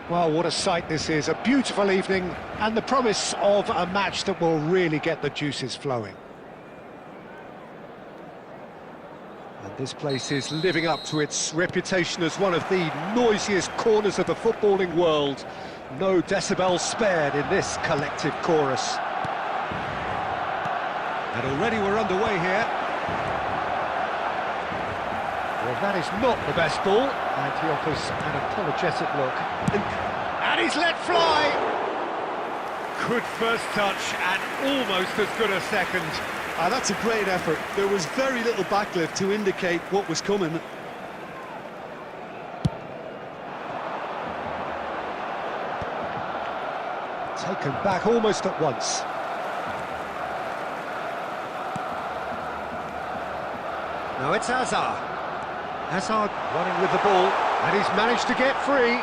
Well, what a sight this is, a beautiful evening and the promise of a match that will really get the juices flowing. And this place is living up to its reputation as one of the noisiest corners of the footballing world. No decibels spared in this collective chorus. And already we're underway here. Well, that is not the best ball, and he offers an apologetic look. And he's let fly! Good first touch and almost as good a second. That's a great effort. There was very little backlift to indicate what was coming. Taken back almost at once. Now it's Hazard. Hazard running with the ball, and he's managed to get free.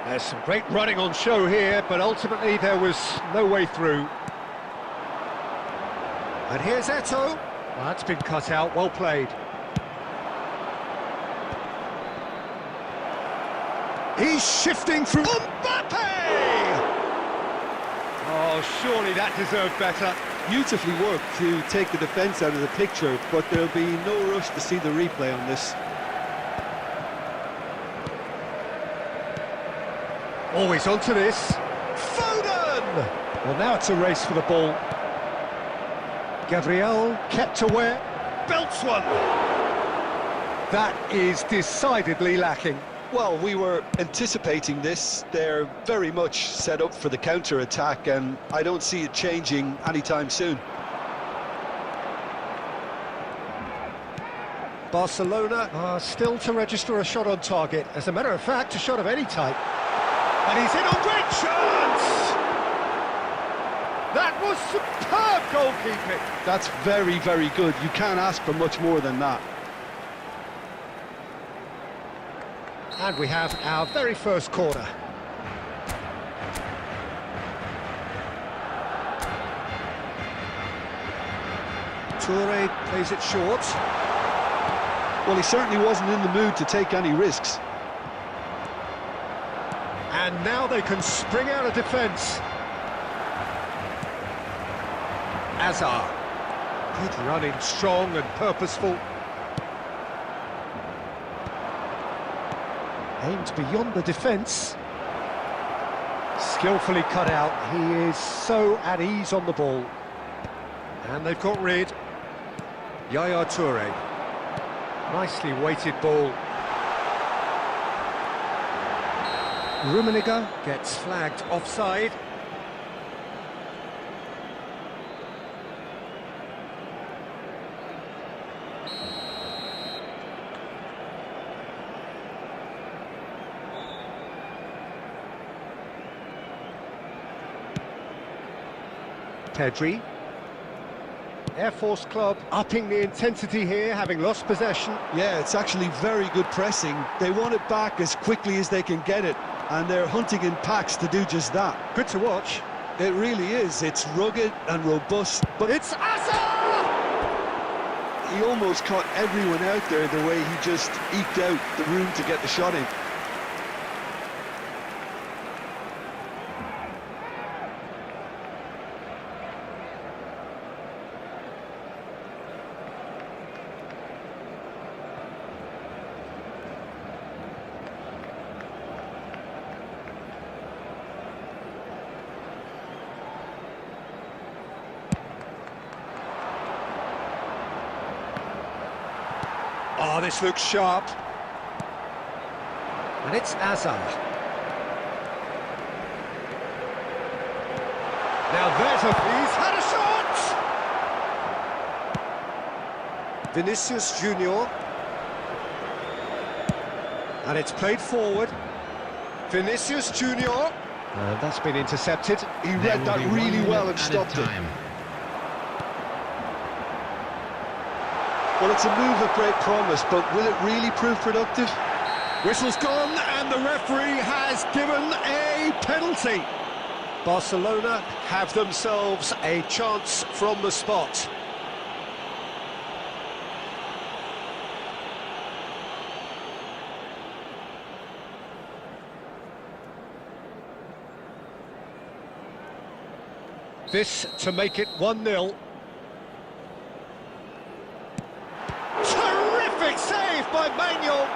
There's some great running on show here, but ultimately there was no way through. And here's Eto'o. Well, that's been cut out, well played. He's shifting through Mbappe! Oh, surely that deserved better. Beautifully worked to take the defence out of the picture, but there'll be no rush to see the replay on this. Always onto this. Foden! Well, now it's a race for the ball. Gabriel kept away. Belts one! That is decidedly lacking. Well, we were anticipating this. They're very much set up for the counter-attack, and I don't see it changing anytime soon. Barcelona are still to register a shot on target. As a matter of fact, a shot of any type. And he's in on great chance! That was superb goalkeeping. That's very, very good. You can't ask for much more than that. And we have our very first corner. Toure plays it short. Well, he certainly wasn't in the mood to take any risks. And now they can spring out of defence. Hazard. Good running, strong and purposeful. Aimed beyond the defence. Skillfully cut out. He is so at ease on the ball. And they've got rid. Yaya Toure. Nicely weighted ball. Rummenigge gets flagged offside. Pedri. Air Force club upping the intensity here, having lost possession. Yeah, it's actually very good pressing. They want it back as quickly as they can get it, and they're hunting in packs to do just that. Good to watch. It really is. It's rugged and robust, but It's Hazard! he almost caught everyone out there the way he just eked out the room to get the shot in. Oh, this looks sharp. And it's Hazard. Now there's he's had a shot! Vinicius Junior. And it's played forward. Vinicius Junior. And that's been intercepted. He read that really well and stopped it. Well, it's a move of great promise, but will it really prove productive? Whistle's gone, and the referee has given a penalty. Barcelona have themselves a chance from the spot. this to make it 1-0. Terrific save by Manuel!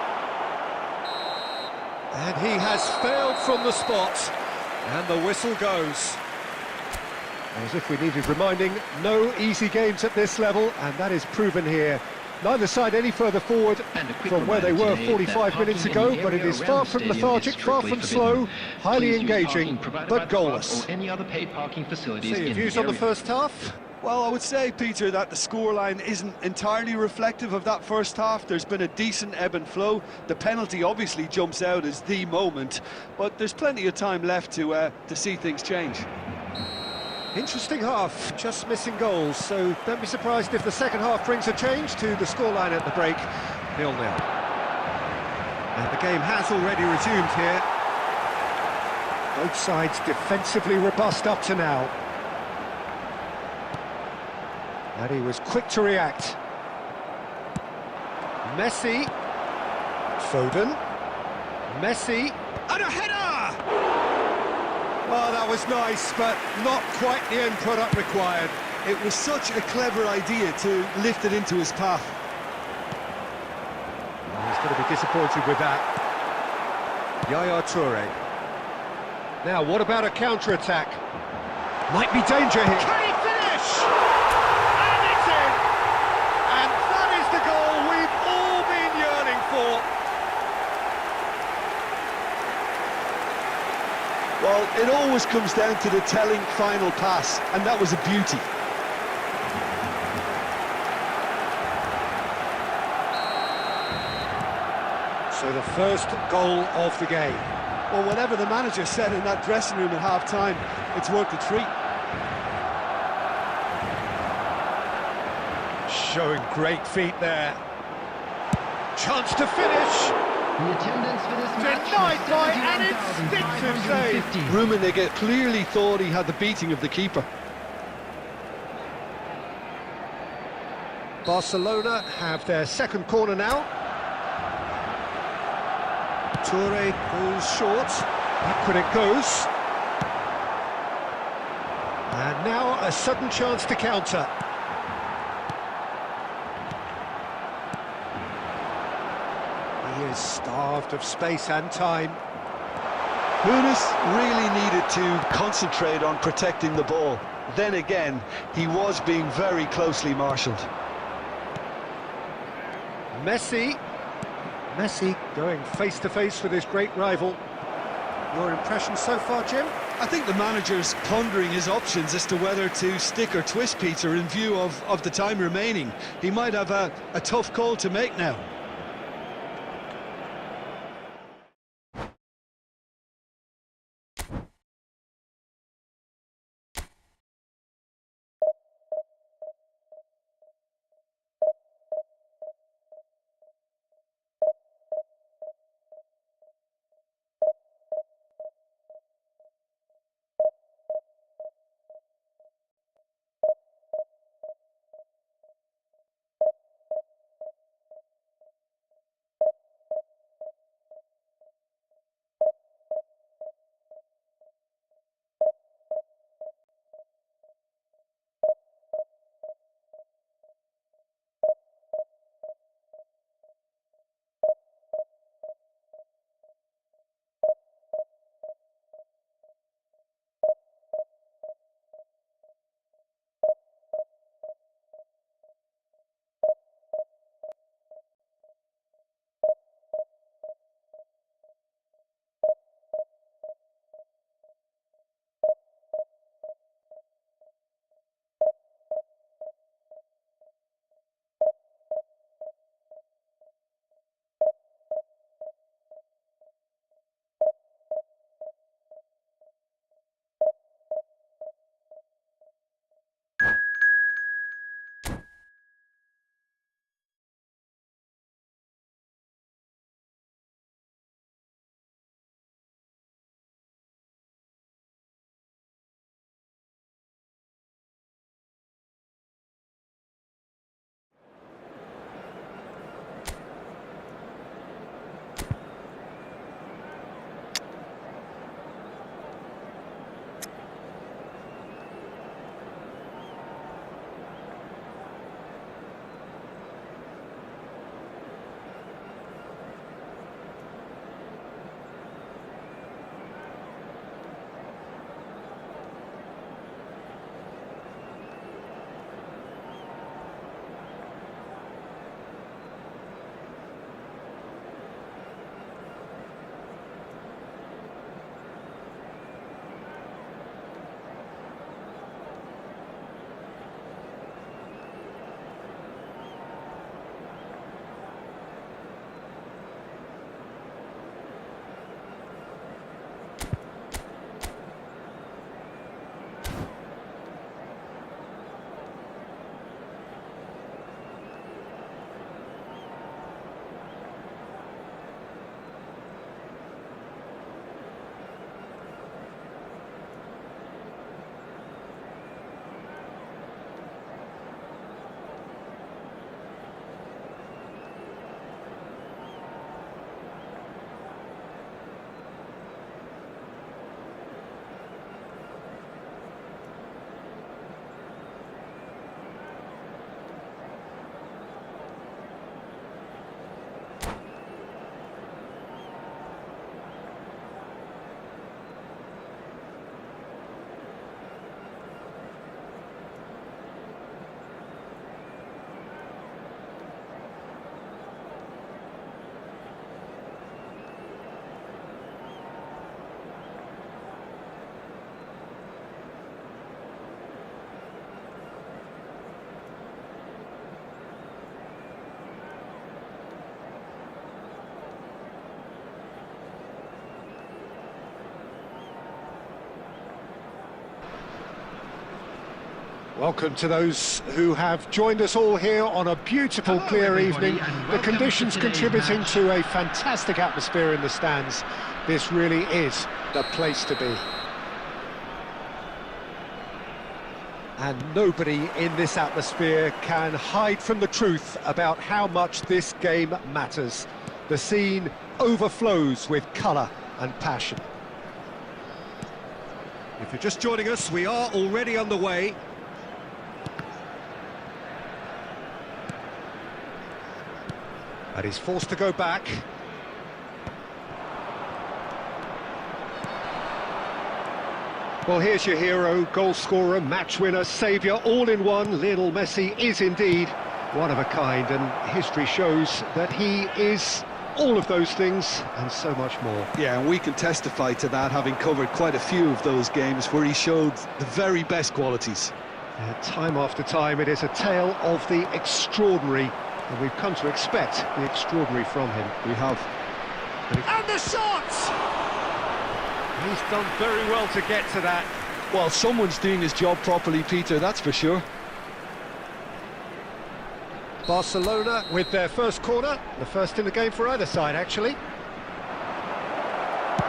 And he has failed from the spot, and the whistle goes. As if we needed reminding, no easy games at this level, and that is proven here. Neither side any further forward from where they were 45 minutes ago, but it is far from lethargic, far from slow, highly engaging, but goalless. So your views on the first half? Well, I would say, Peter, that the scoreline isn't entirely reflective of that first half. There's been a decent ebb and flow. The penalty obviously jumps out as the moment, but there's plenty of time left to see things change. Interesting half, just missing goals, so don't be surprised if the second half brings a change to the scoreline at the break, 0-0. And the game has already resumed here. Both sides defensively robust up to now. And he was quick to react. Messi. Foden. Messi. And a header! Well, that was nice, but not quite the end product required. It was such a clever idea to lift it into his path. He's going to be disappointed with that. Yaya Toure. Now, what about a counter-attack? Might be danger here. Can he finish? And it's in! And that is the goal we've all been yearning for. Well, it always comes down to the telling final pass, and that was a beauty. So the first goal of the game. Well, whatever the manager said in that dressing room at half-time, it's worth a treat. Showing great feet there. Chance to finish. The attendance for this match Denied by an instinctive save. Rummenigge clearly thought he had the beating of the keeper. Barcelona have their second corner now. Toure goes short. Backward it goes. And now a sudden chance to counter. He is starved of space and time. Hunis really needed to concentrate on protecting the ball. Then again, he was being very closely marshalled. Messi. Messi going face-to-face with his great rival. Your impression so far, Jim? I think the manager's pondering his options as to whether to stick or twist Peter in view of the time remaining. He might have a tough call to make now. Welcome to those who have joined us all here on a beautiful, Hello, clear everybody, evening. and The welcome conditions to today's contributing match. to a fantastic atmosphere in the stands. This really is the place to be. And nobody in this atmosphere can hide from the truth about how much this game matters. The scene overflows with colour and passion. If you're just joining us, we are already underway. And he's forced to go back. Well, here's your hero, goal scorer, match winner, saviour, all in one. Lionel Messi is indeed one of a kind, and history shows that he is all of those things and so much more. Yeah, and we can testify to that, having covered quite a few of those games where he showed the very best qualities. Time after time, it is a tale of the extraordinary, and we've come to expect the extraordinary from him. We have. And the shot! He's done very well to get to that. Well, someone's doing his job properly, Peter, that's for sure. Barcelona with their first corner, the first in the game for either side, actually.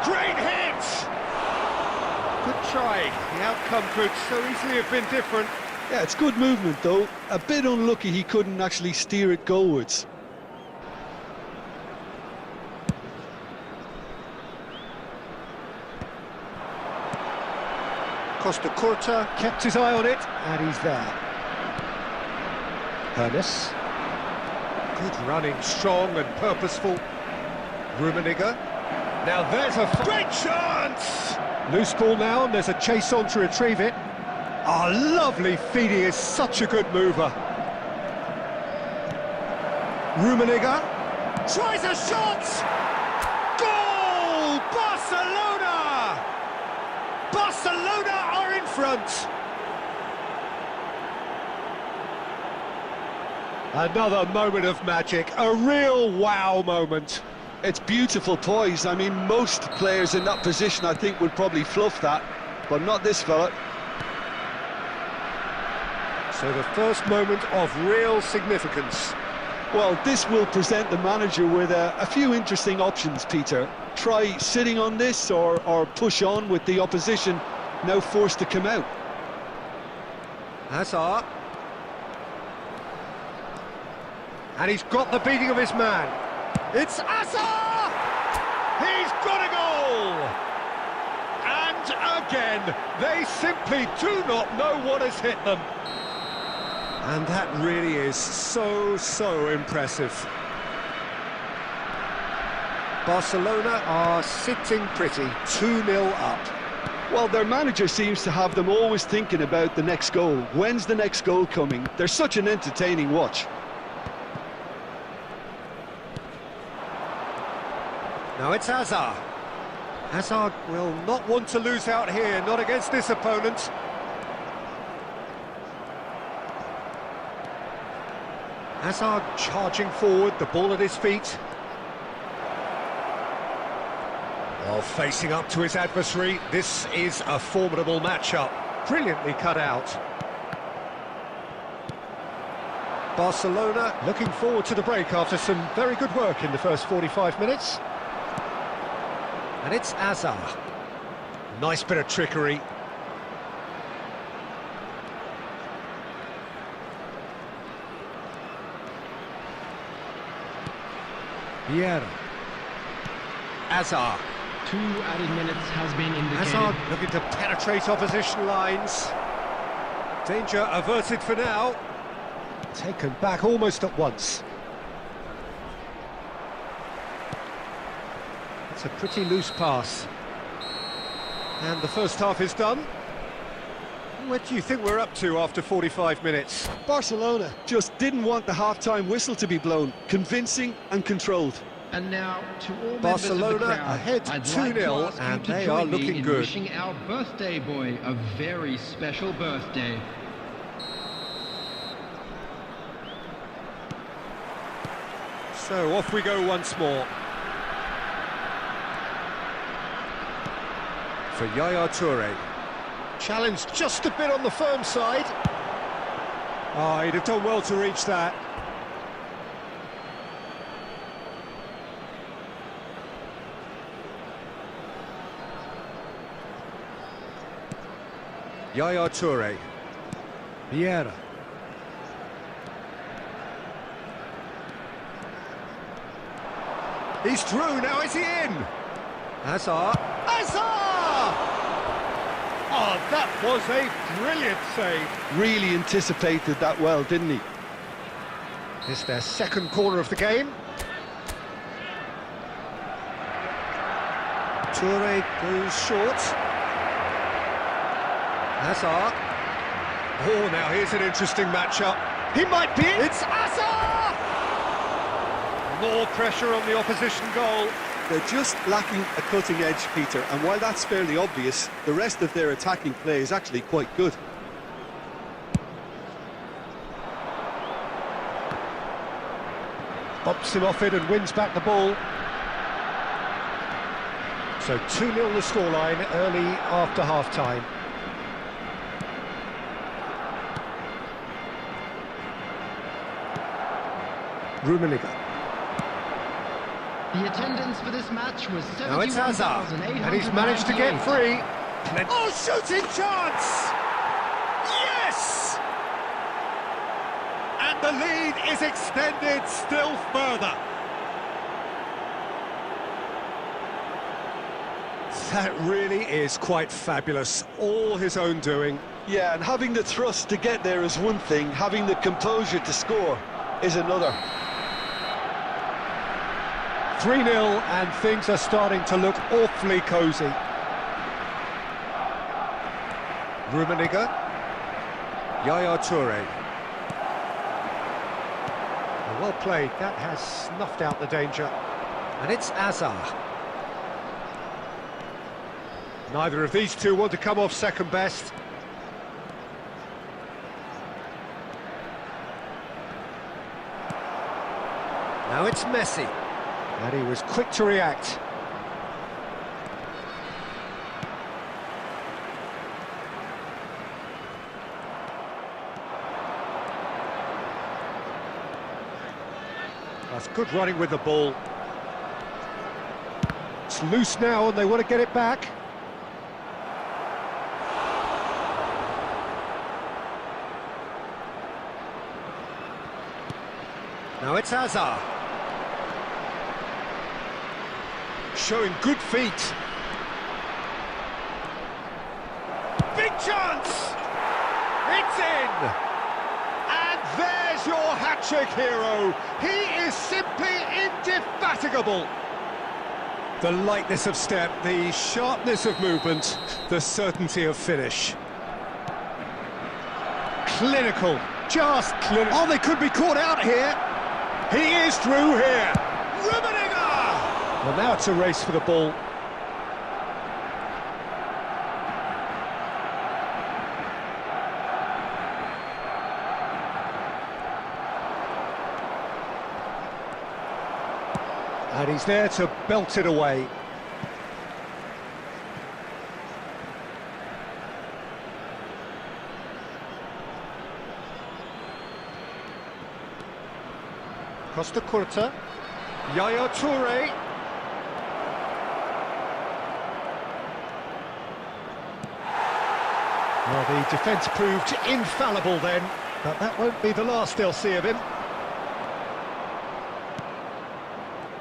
Great hit! Good try. The outcome could so easily have been different. Yeah, it's good movement, though. A bit unlucky he couldn't actually steer it goalwards. Costa Curta kept his eye on it, and he's there. Hernes. Good running, strong and purposeful. Rummenigge. Now there's a great chance! Loose ball now, and there's a chase on to retrieve it. Ah, lovely feed, he is such a good mover. Rummenigge tries a shot! Goal! Barcelona! Barcelona are in front! Another moment of magic, a real wow moment. It's beautiful poise. I mean, most players in that position, I think, would probably fluff that, but not this fella. So the first moment of real significance. Well, this will present the manager with a few interesting options, Peter. Try sitting on this or push on with the opposition now forced to come out. Hazard. And he's got the beating of his man. It's Hazard! He's got a goal! And again, they simply do not know what has hit them. And that really is so impressive. Barcelona are sitting pretty, 2-0 up. Well, their manager seems to have them always thinking about the next goal. When's the next goal coming? They're such an entertaining watch. Now it's Hazard. Hazard will not want to lose out here, not against this opponent. Hazard charging forward, the ball at his feet. While facing up to his adversary, this is a formidable matchup. Brilliantly cut out. Barcelona looking forward to the break after some very good work in the first 45 minutes. And it's Hazard. Nice bit of trickery. Vieira. Hazard. 2 added minutes has been indicated. Hazard looking to penetrate opposition lines. Danger averted for now. Taken back almost at once. It's a pretty loose pass. And the first half is done. What do you think we're up to after 45 minutes? Barcelona just didn't want the half-time whistle to be blown. Convincing and controlled. And now, to all Barcelona members of the crowd, ahead I'd 2-0, like to ask and you to they join are me looking in good. wishing our birthday boy a very special birthday. So off we go once more. For Yaya Toure. Challenged just a bit on the firm side. Oh, he'd have done well to reach that. Yaya Toure. Vieira. He's through, now is he in? Hazard. Hazard! Oh, that was a brilliant save. Really anticipated that well, didn't he? It's their second corner of the game. Toure goes short. Hazard. Oh, now here's an interesting matchup. He might be it. It's Hazard! More pressure on the opposition goal. They're just lacking a cutting edge, Peter, and while that's fairly obvious, the rest of their attacking play is actually quite good. Bops him off it and wins back the ball. So 2-0 the scoreline early after half-time. Rummenigge. The attendance for this match was Now it's Hazard, and he's managed to get 71,898. free. Oh, shooting chance! Yes! And the lead is extended still further. That really is quite fabulous. All his own doing. Yeah, and having the thrust to get there is one thing, having the composure to score is another. 3-0, and things are starting to look awfully cosy. Rummenigge. Yaya Toure. Well played, that has snuffed out the danger. And it's Hazard. Neither of these two want to come off second best. Now it's Messi. And he was quick to react. That's good running with the ball. It's loose now and they want to get it back. Now it's Hazard. Showing good feet. Big chance! It's in! And there's your hat-trick hero. He is simply indefatigable. The lightness of step, the sharpness of movement, the certainty of finish. Clinical, just clinical. Oh, they could be caught out here. He is through here. Rummenigge! Well, now it's a race for the ball. And he's there to belt it away. Costa Curta. Yaya Toure. Well, the defence proved infallible then, but that won't be the last they'll see of him.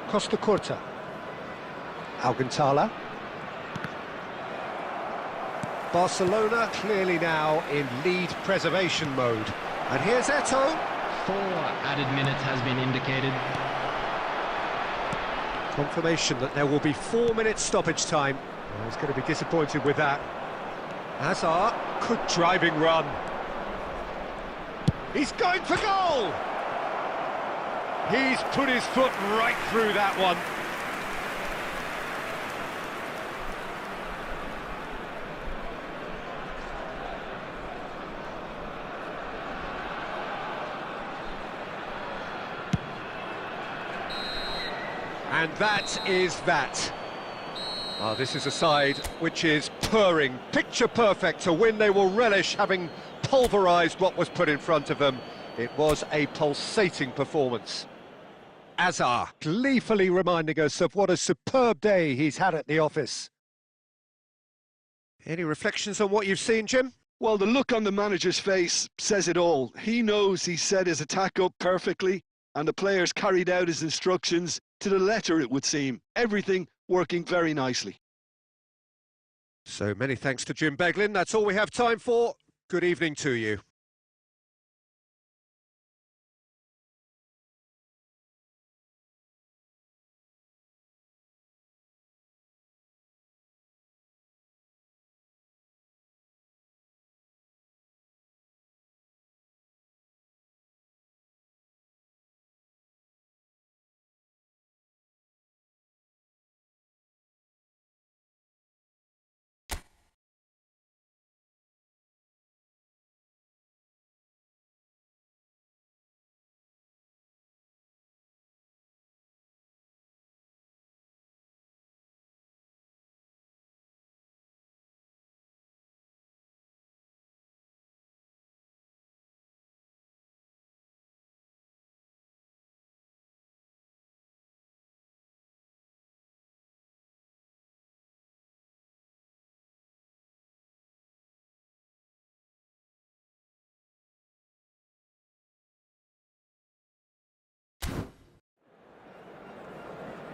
Costa Curta. Alcantara. Barcelona clearly now in lead preservation mode. And here's Eto'o. 4 added minutes has been indicated. Confirmation that there will be 4 minutes stoppage time. Well, he's going to be disappointed with that. Hazard, good driving run. He's going for goal! He's put his foot right through that one. And that is that. Oh, this is a side which is purring, picture perfect. To win, they will relish having pulverised what was put in front of them. It was a pulsating performance. Azar gleefully reminding us of what a superb day he's had at the office. Any reflections on what you've seen, Jim? Well, the look on the manager's face says it all. He knows he set his attack up perfectly, and the players carried out his instructions to the letter, it would seem. Everything working very nicely. So many thanks to Jim Beglin. That's all we have time for. Good evening to you.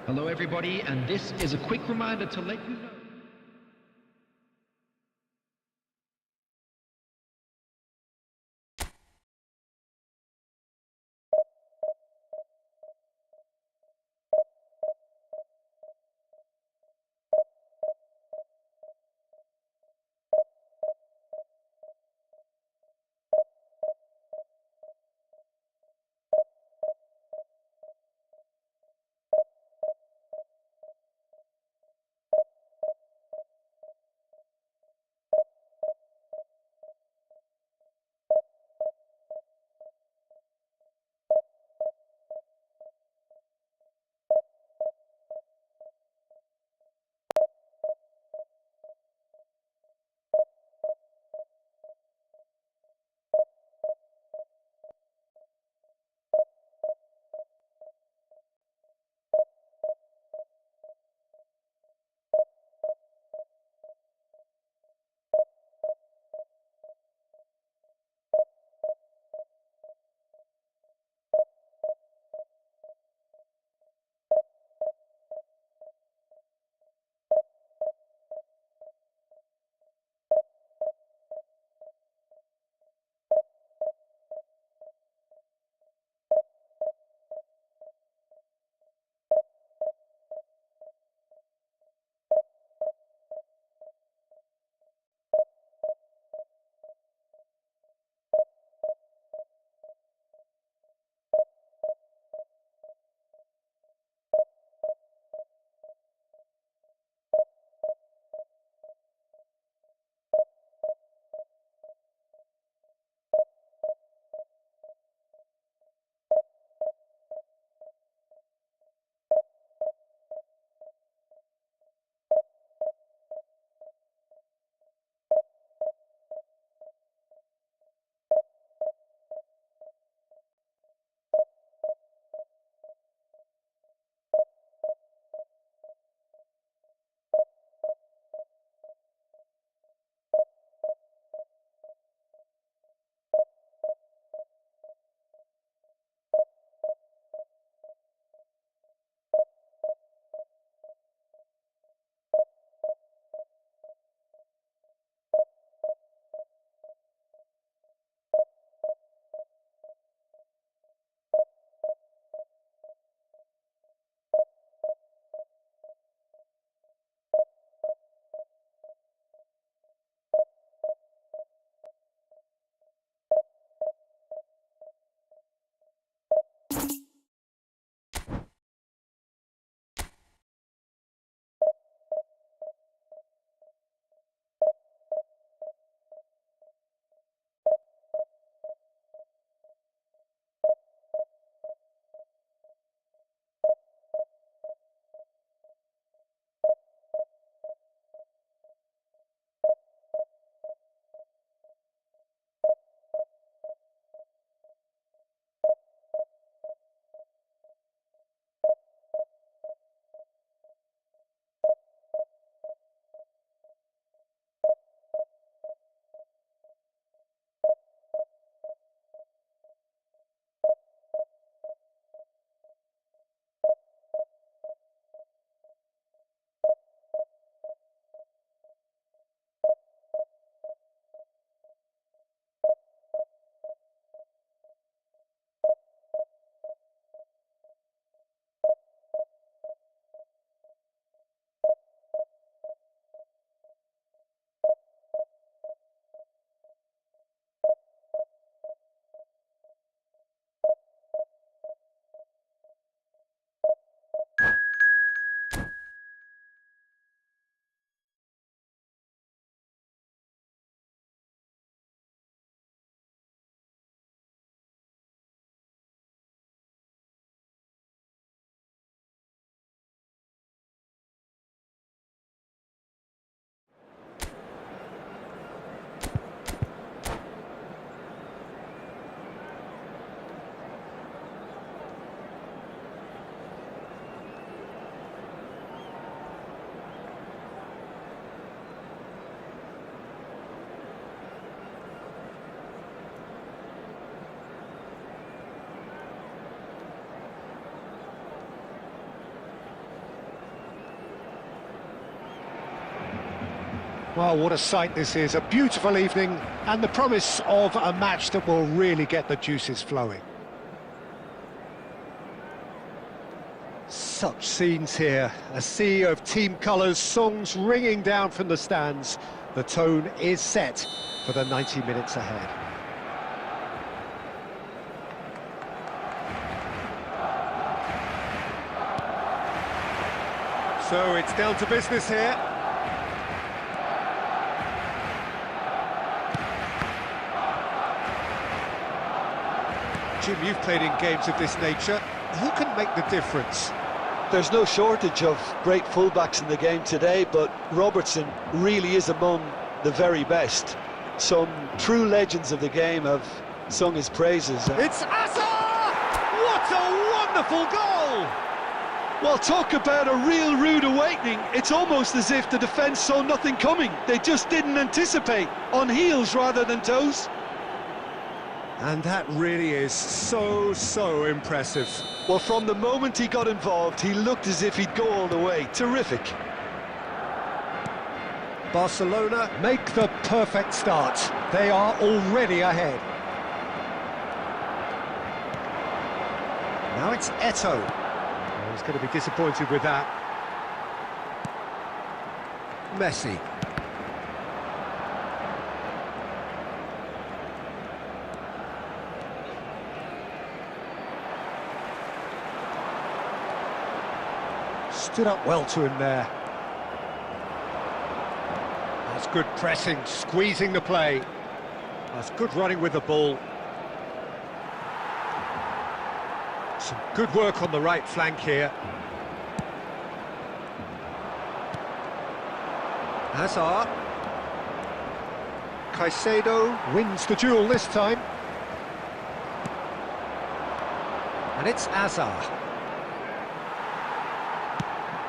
Hello everybody, and this is a quick reminder to let you know Well, what a sight this is, a beautiful evening, and the promise of a match that will really get the juices flowing. Such scenes here, a sea of team colours, songs ringing down from the stands. The tone is set for the 90 minutes ahead. So it's down to business here. Jim, you've played in games of this nature. Who can make the difference? There's no shortage of great fullbacks in the game today, but Robertson really is among the very best. Some true legends of the game have sung his praises. It's Asa! What a wonderful goal! Well, talk about a real rude awakening. It's almost as if the defence saw nothing coming. They just didn't anticipate, on heels rather than toes. And that really is so impressive. Well, from the moment he got involved, he looked as if he'd go all the way. Terrific. Barcelona make the perfect start. They are already ahead. Now it's Eto'o. Oh, he's going to be disappointed with that. Messi. Stood up well to him there. That's good pressing, squeezing the play. That's good running with the ball. Some good work on the right flank here. Hazard. Caicedo wins the duel this time. And it's Hazard.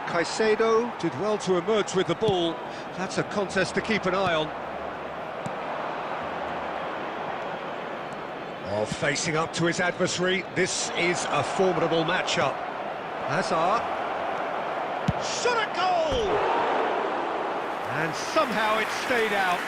Caicedo did well to emerge with the ball. That's a contest to keep an eye on. Oh, facing up to his adversary, this is a formidable matchup. Hazard. Shot at goal! And somehow it stayed out.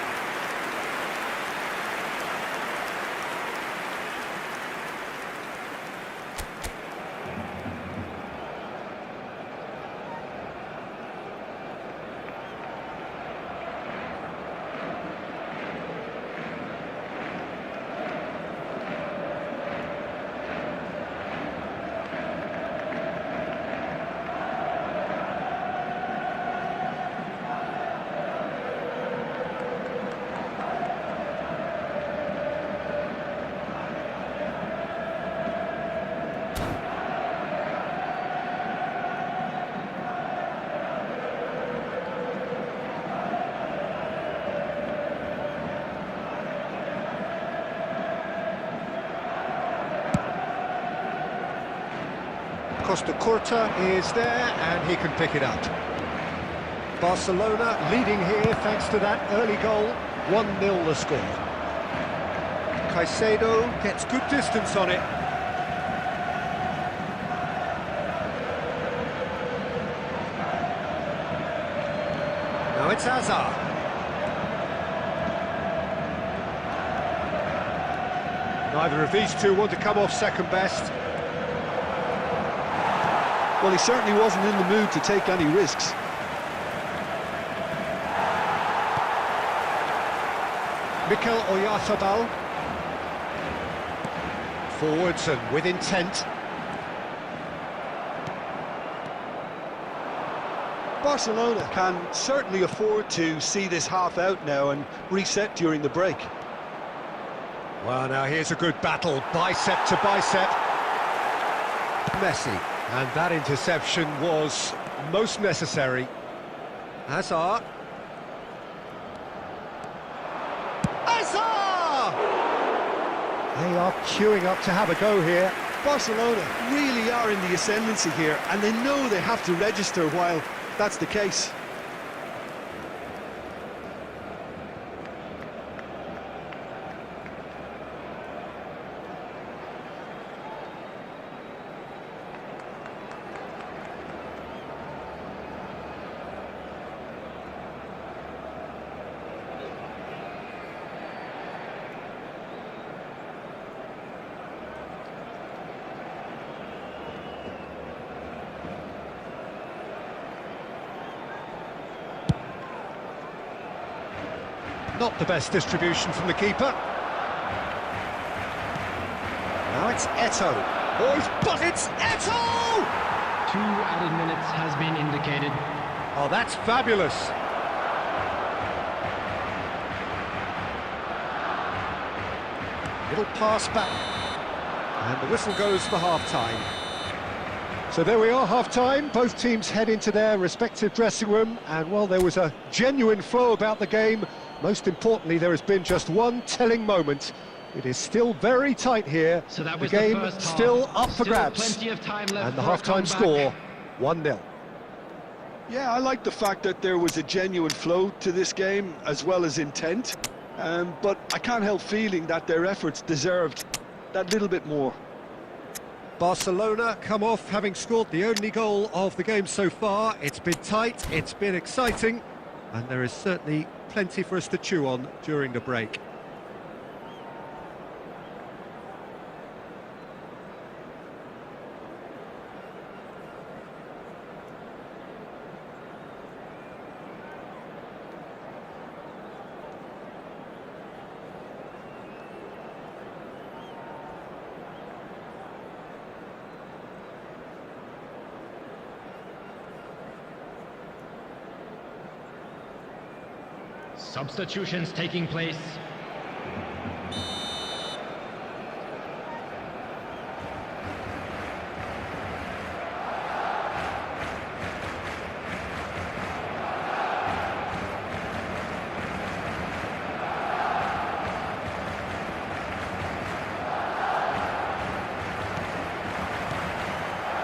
Costa Curta is there and he can pick it up. Barcelona leading here thanks to that early goal. 1-0 the score. Caicedo gets good distance on it. Now it's Hazard. Neither of these two want to come off second best. Well, he certainly wasn't in the mood to take any risks. Mikel Oyarzabal. Forwards and with intent. Barcelona can certainly afford to see this half out now and reset during the break. Well, now here's a good battle, bicep to bicep. Messi. And that interception was most necessary. Hazard. Hazard! They are queuing up to have a go here. Barcelona really are in the ascendancy here, and they know they have to register while that's the case. Not the best distribution from the keeper. Now it's Eto'o. But it's Eto'o! 2 added minutes has been indicated. Oh, that's fabulous. Little pass back. And the whistle goes for half-time. So there we are, half-time. Both teams head into their respective dressing room, and while there was a genuine flow about the game, most importantly, there has been just one telling moment. It is still very tight here. So that the was game the first half. still up for grabs. Plenty of time left And the for a half-time comeback. score, 1-0. Yeah, I like the fact that there was a genuine flow to this game, as well as intent. But I can't help feeling that their efforts deserved that little bit more. Barcelona come off having scored the only goal of the game so far. It's been tight, it's been exciting, and there is certainly plenty for us to chew on during the break. Substitutions taking place.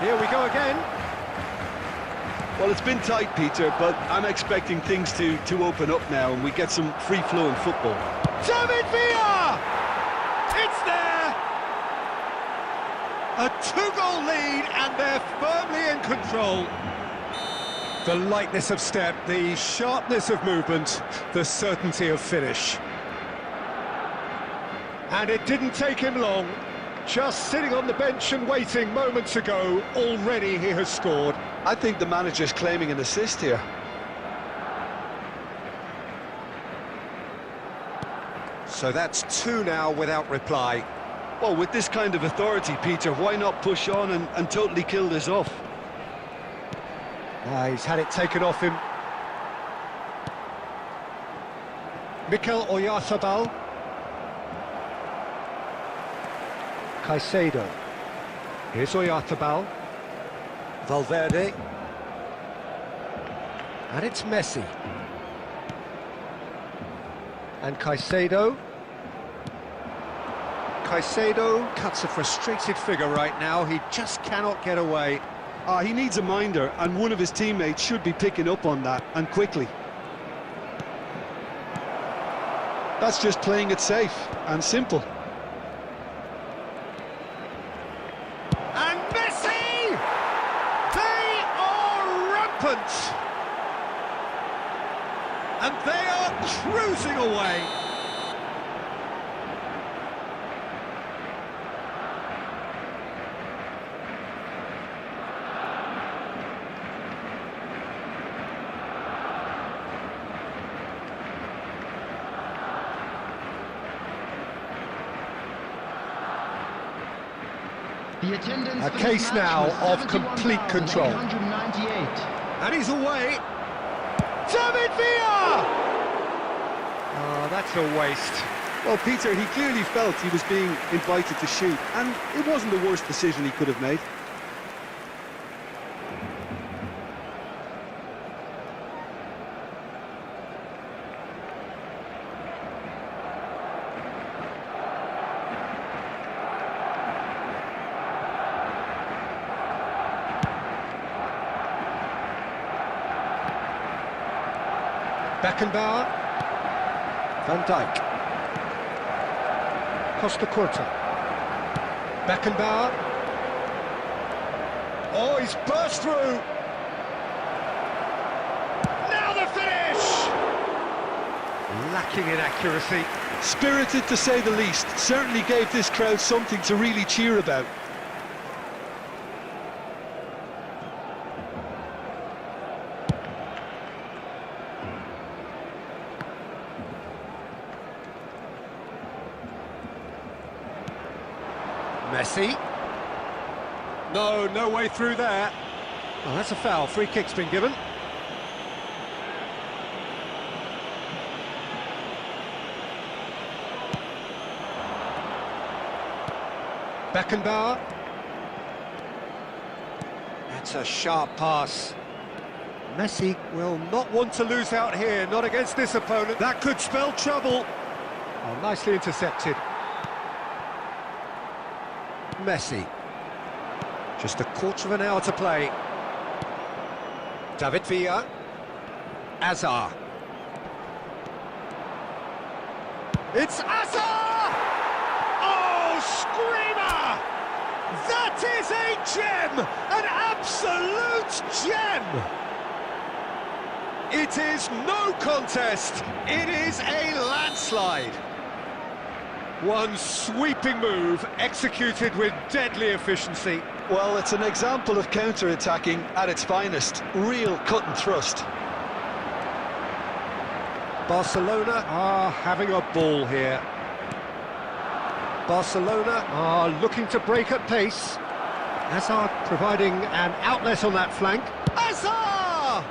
Here we go again. Well, it's been tight, Peter, but I'm expecting things to open up now and we get some free-flowing football. David Villa! It's there! A 2-goal lead, and they're firmly in control. The lightness of step, the sharpness of movement, the certainty of finish. And it didn't take him long. Just sitting on the bench and waiting moments ago, already he has scored. I think the manager's claiming an assist here. So that's 2 now without reply. Well, with this kind of authority, Peter, why not push on and totally kill this off? He's had it taken off him. Mikel Oyarzabal. Caicedo. Here's Oyarzabal. Valverde. And it's Messi. And Caicedo. Caicedo cuts a frustrated figure right now. He just cannot get away. He needs a minder, and one of his teammates should be picking up on that, and quickly. That's just playing it safe and simple. And Messi! They are rampant! And they are cruising away. The attendance A for case this match now was of complete control. 71,898. And he's away. David Villa! Oh, that's a waste. Well, Peter, he clearly felt he was being invited to shoot, and it wasn't the worst decision he could have made. Beckenbauer. Van Dijk. Costa Curta. Beckenbauer. Oh, he's burst through. Now the finish! Lacking in accuracy. Spirited, to say the least. Certainly gave this crowd something to really cheer about. Messi. No, no way through there. Oh, that's a foul. Free kick's been given. Beckenbauer. That's a sharp pass. Messi will not want to lose out here, not against this opponent. That could spell trouble. Oh, nicely intercepted. Messi. Just a quarter of an hour to play. David Villa. Azar. It's Azar! Oh, screamer! That is a gem! An absolute gem! It is no contest. It is a landslide. One sweeping move, executed with deadly efficiency. Well, it's an example of counter-attacking at its finest. Real cut and thrust. Barcelona are having a ball here. Barcelona are looking to break at pace. Hazard providing an outlet on that flank. Hazard!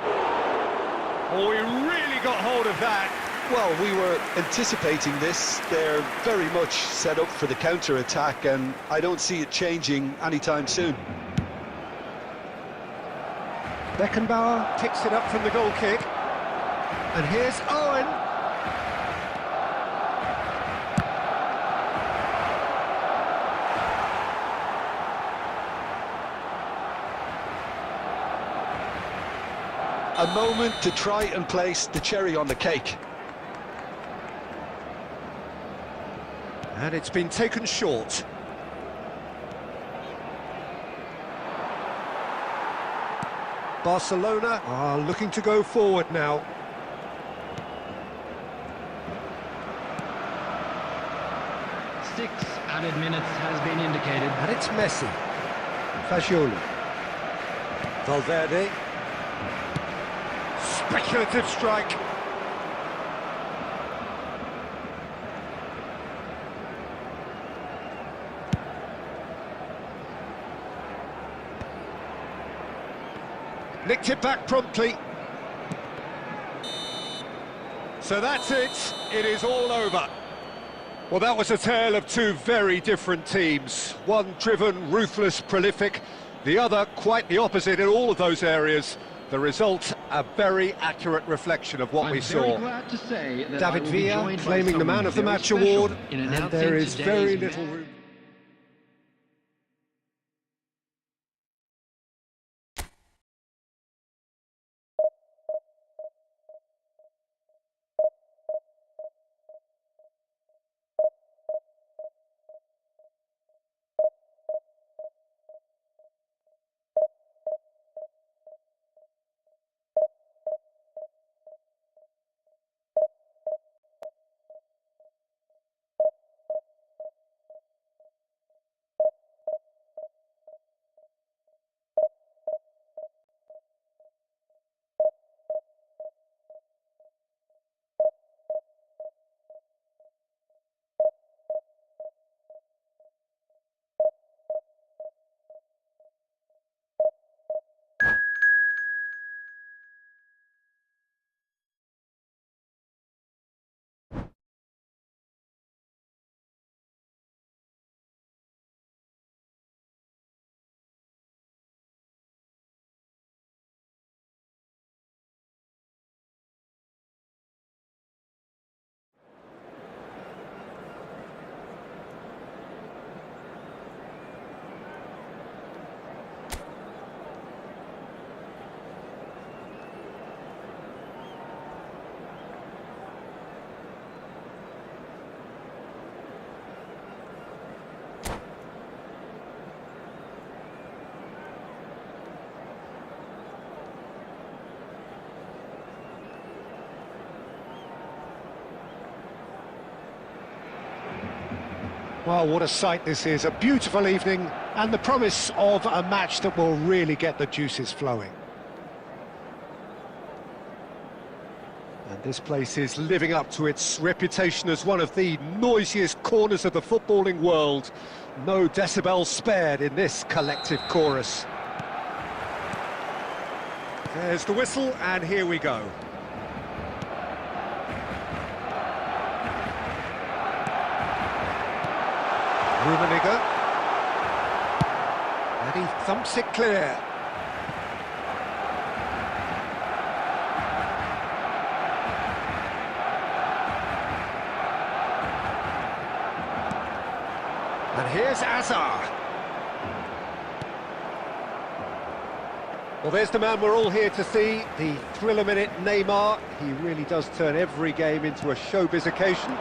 Oh, he really got hold of that. Well, we were anticipating this. They're very much set up for the counter-attack, and I don't see it changing anytime soon. Beckenbauer picks it up from the goal kick. And here's Owen. A moment to try and place the cherry on the cake. And it's been taken short. Barcelona are looking to go forward now. Six added minutes has been indicated. And it's Messi. Fagioli. Valverde. Speculative strike. Nicked it back promptly. So that's it. It is all over. Well, that was a tale of two very different teams. One driven, ruthless, prolific. The other quite the opposite in all of those areas. The result, a very accurate reflection of what we saw. I'm very glad to say that David Villa claiming the Man of the Match award, and there is very little room. Well, what a sight this is, a beautiful evening, and the promise of a match that will really get the juices flowing. And This place is living up to its reputation as one of the noisiest corners of the footballing world. No decibels spared in this collective chorus. There's the whistle, and here we go. Rummenigge. And he thumps it clear. And here's Azar. Well, there's the man we're all here to see, the thriller-minute Neymar. He really does turn every game into a showbiz occasion.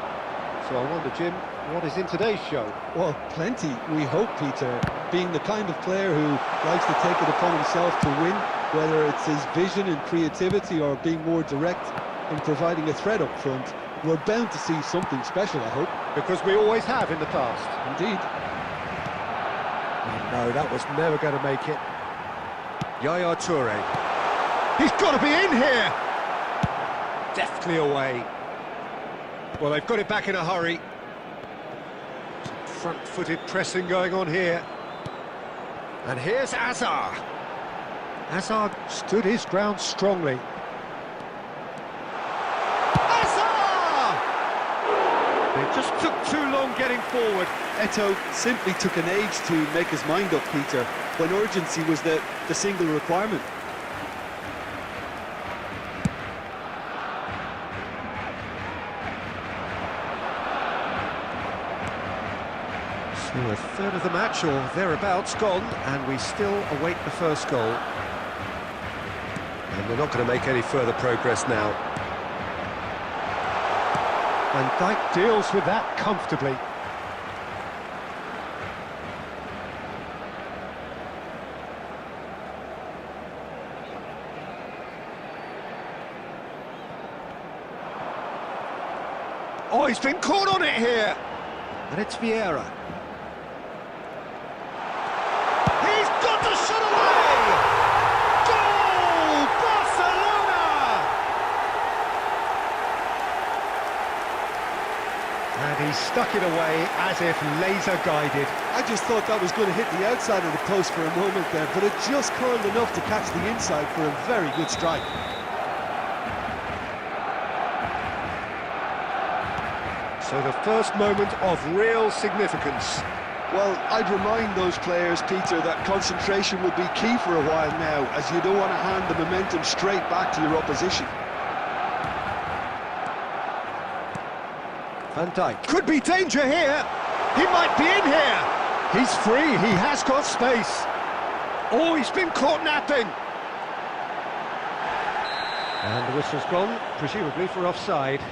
So I wonder, Jim, what is in today's show? Well, plenty, we hope, Peter. Being the kind of player who likes to take it upon himself to win, whether it's his vision and creativity or being more direct in providing a threat up front, we're bound to see something special, I hope. Because we always have in the past. Indeed. Oh, no, that was never going to make it. Yaya Toure. He's got to be in here! Deftly away. Well, they've got it back in a hurry. Front-footed pressing going on here. And here's Azar. Azar stood his ground strongly. Azar! It just took too long getting forward. Eto'o simply took an age to make his mind up, Peter, when urgency was the single requirement. So a third of the match, or thereabouts, gone, and we still await the first goal. And we're not going to make any further progress now. Van Dijk deals with that comfortably. Oh, he's been caught on it here! And it's Vieira. He's got the shot away! Goal! Barcelona! And he stuck it away as if laser-guided. I just thought that was going to hit the outside of the post for a moment there, but it just curled enough to catch the inside for a very good strike. So the first moment of real significance. Well, I'd remind those players, Peter, that concentration will be key for a while now, as you don't want to hand the momentum straight back to your opposition. Van Dijk. Could be danger here. He might be in here. He's free. He has got space. Oh, he's been caught napping. And the whistle's gone, presumably for offside.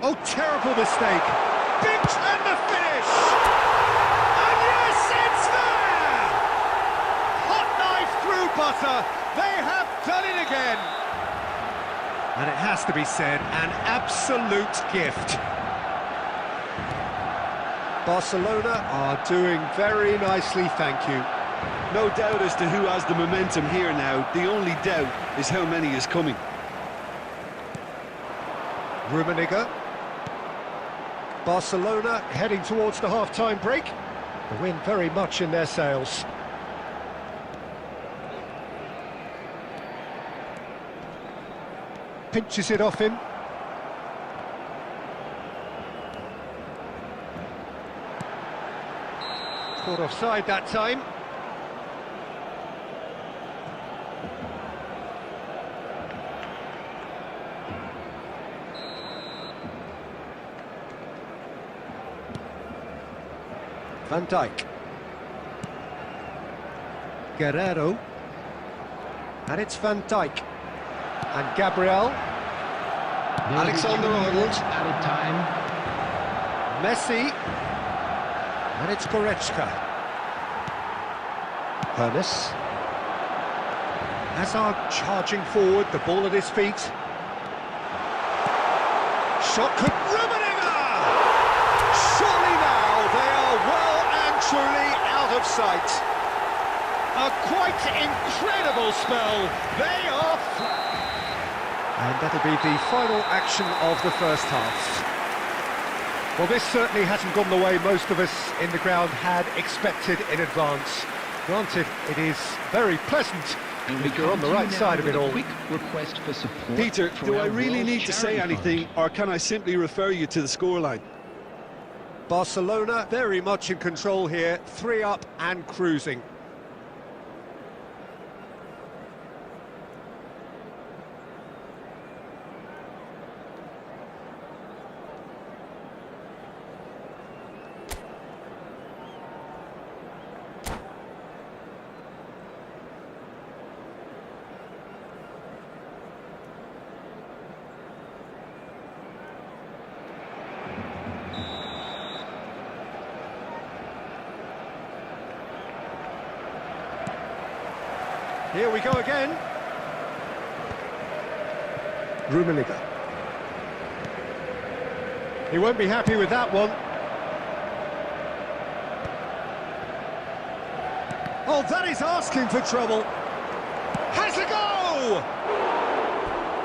Oh, terrible mistake. Binch and the finish! And yes, it's there! Hot knife through butter. They have done it again. And it has to be said, an absolute gift. Barcelona are doing very nicely, thank you. No doubt as to who has the momentum here now. The only doubt is how many is coming. Rummenigge. Barcelona heading towards the half-time break. The wind very much in their sails. Pinches it off him. Caught offside that time. Van Dijk. Guerrero. And it's Van Dijk. And Gabriel. Alexander-Arnold. Out of time. Messi. And it's Goretzka. Ernest. Hazard charging forward, the ball at his feet. shot could... Rummenigge! Surely now they are well and truly out of sight. A quite incredible spell. They are... And that'll be the final action of the first half. Well, this certainly hasn't gone the way most of us in the ground had expected in advance. Granted, it is very pleasant if you're on the right side of it all. Quick request for support. Peter, from do I our really World need to say Charity anything, Fund. or can I simply refer you to the scoreline? Barcelona very much in control here, 3 up and cruising. Here we go again. Rummenigge. He won't be happy with that one. Oh, that is asking for trouble. Has a go!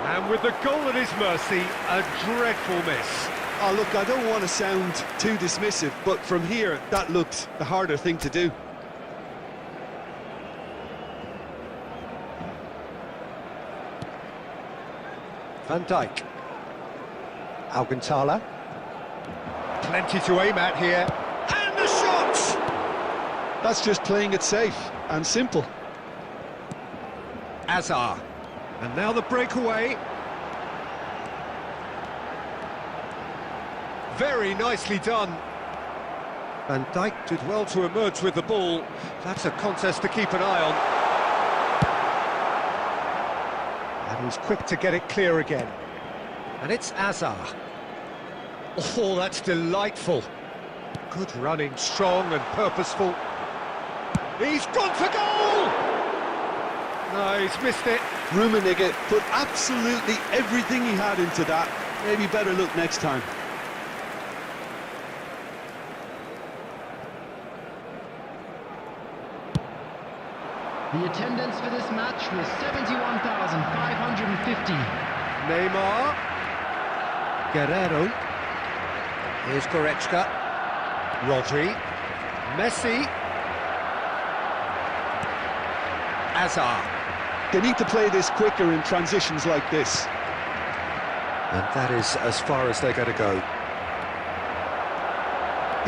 And with the goal at his mercy, a dreadful miss. Oh, look, I don't want to sound too dismissive, but from here, that looked the harder thing to do. Van Dijk. Alcantara. Plenty to aim at here. And the shot! That's just playing it safe and simple. Azar. And now the breakaway. Very nicely done. Van Dijk did well to emerge with the ball. That's a contest to keep an eye on. And he's quick to get it clear again. And it's Azar. Oh, that's delightful. Good running, strong and purposeful. He's gone for goal! No, he's missed it. Rummenigge put absolutely everything he had into that. Maybe better look next time. The attendance for this match was 71,550. Neymar. Guerrero. Here's Goretzka. Rodri. Messi. Azar. They need to play this quicker in transitions like this. And that is as far as they're going to go.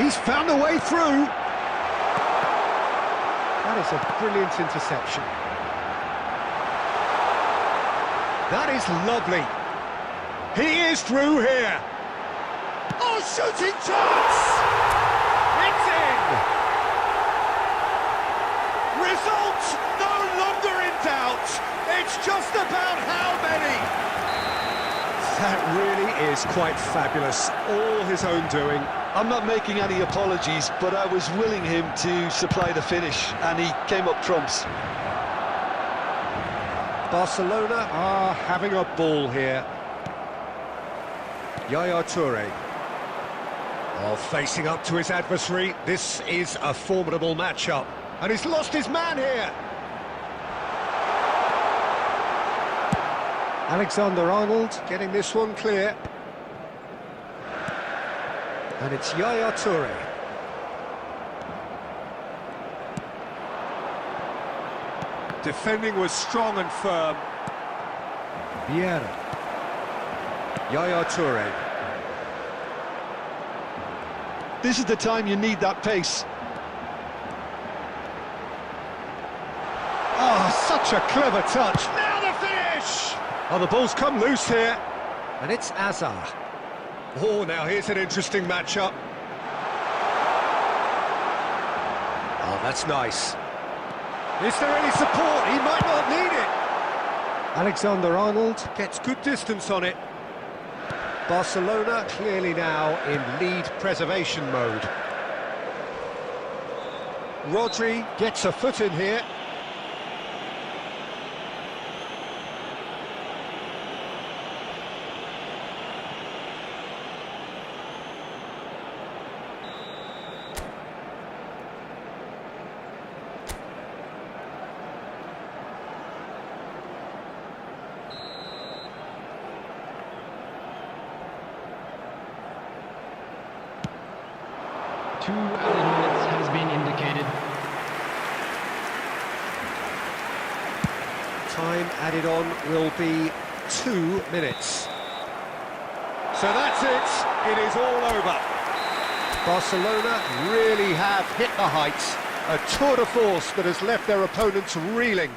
He's found a way through. That is a brilliant interception. That is lovely. He is through here. Oh, shooting chance! It's in! Result no longer in doubt. It's just about how many. That really is quite fabulous. All his own doing. I'm not making any apologies, but I was willing him to supply the finish, and he came up trumps. Barcelona are having a ball here. Yaya Toure. Oh, facing up to his adversary. This is a formidable matchup. And he's lost his man here. Alexander-Arnold getting this one clear. And it's Yaya Toure. Defending was strong and firm. Vieira. Yaya Toure. This is the time you need that pace. Oh, such a clever touch. Now the finish! Oh, the ball's come loose here. And it's Azar. Oh, now here's an interesting matchup. Oh, that's nice. Is there any support? He might not need it. Alexander-Arnold gets good distance on it. Barcelona clearly now in lead preservation mode. Rodri gets a foot in here. 2 added minutes has been indicated. Time added on will be 2 minutes. So that's it, it is all over. Barcelona really have hit the heights, a tour de force that has left their opponents reeling.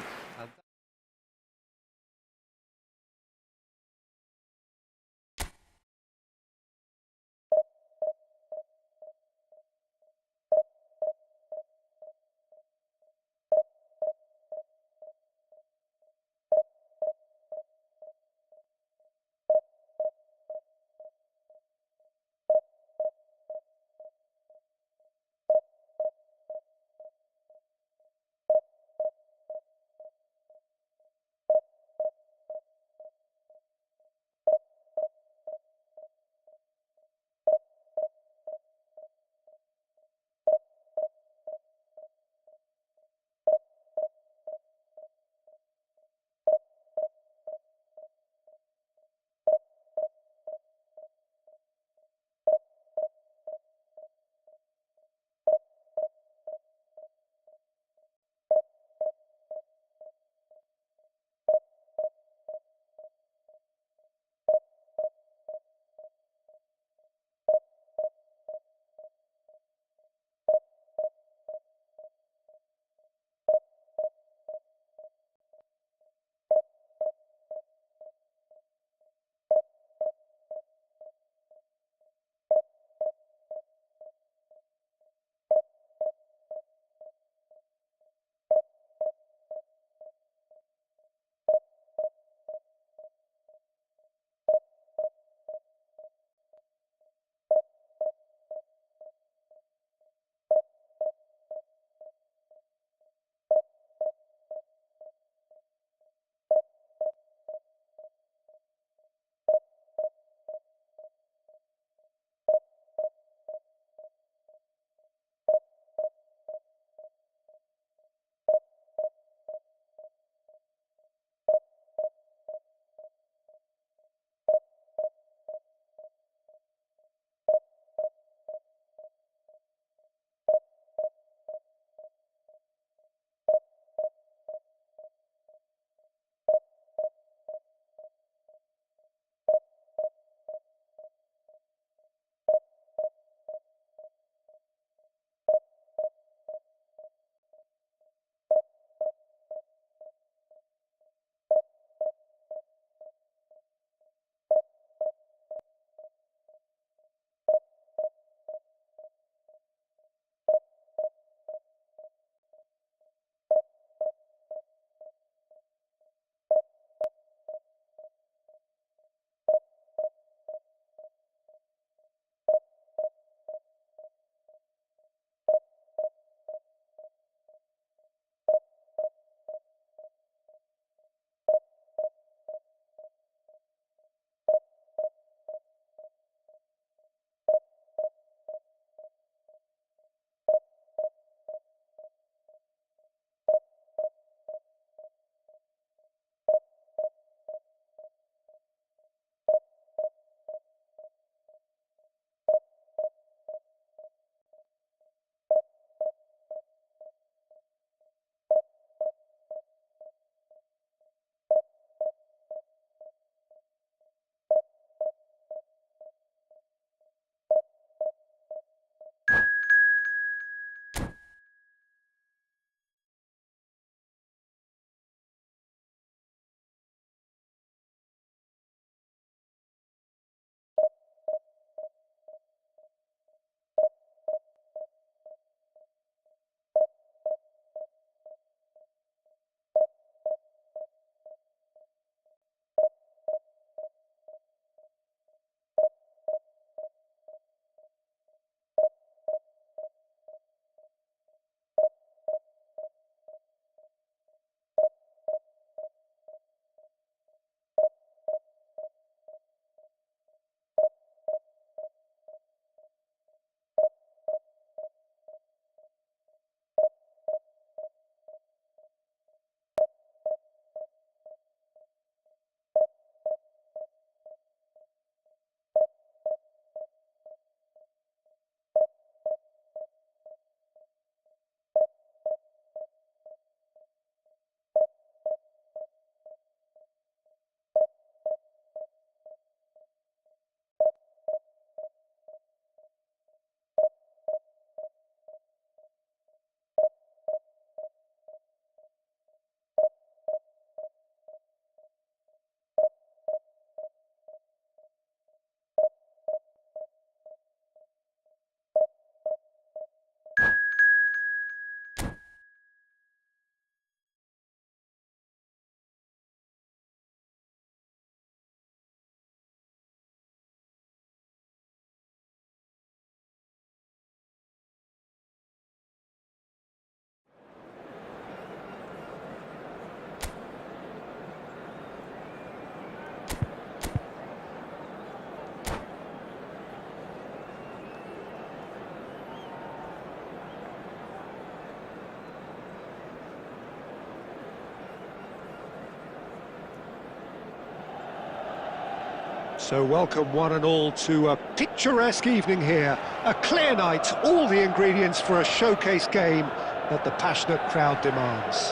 So welcome one and all to a picturesque evening here. A clear night, all the ingredients for a showcase game that the passionate crowd demands.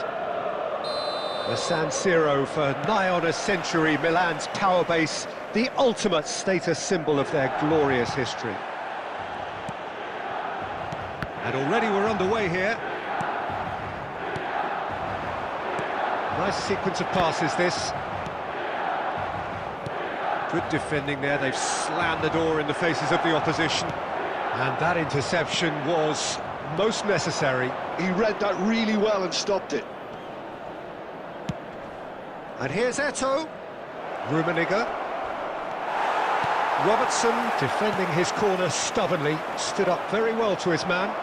The San Siro for nigh on a century, Milan's power base, the ultimate status symbol of their glorious history. And already we're underway here. Nice sequence of passes this. Good defending there, they've slammed the door in the faces of the opposition. And that interception was most necessary. He read that really well and stopped it. And here's Eto'o. Rummenigge. Robertson defending his corner stubbornly, stood up very well to his man.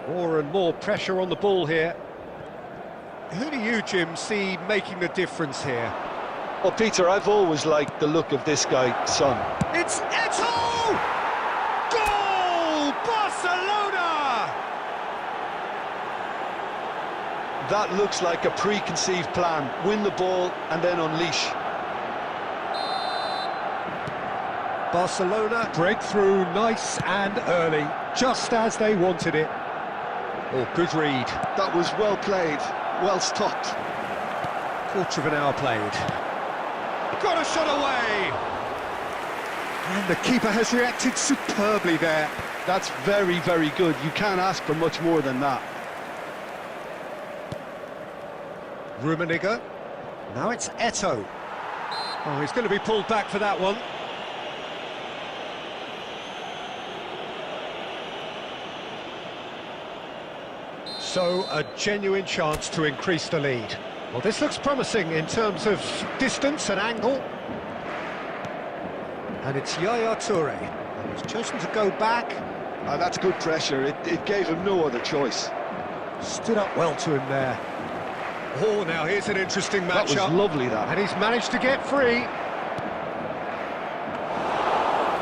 More and more pressure on the ball here. Who do you, Jim, see making the difference here? Well, Peter, I've always liked the look of this guy, Son. It's Eto'o! Goal! Barcelona! That looks like a preconceived plan. Win the ball and then unleash. Barcelona breakthrough nice and early, just as they wanted it. Oh, good read. That was well played, well stopped. Quarter of an hour played. Got a shot away! And the keeper has reacted superbly there. That's very, very good. You can't ask for much more than that. Rummenigge. Now it's Eto'o. Oh, he's going to be pulled back for that one. So, a genuine chance to increase the lead. Well, this looks promising in terms of distance and angle. And it's Yaya Toure. And he's chosen to go back. That's good pressure. It gave him no other choice. Stood up well to him there. Oh, now here's an interesting matchup. That was lovely, that. And he's managed to get free.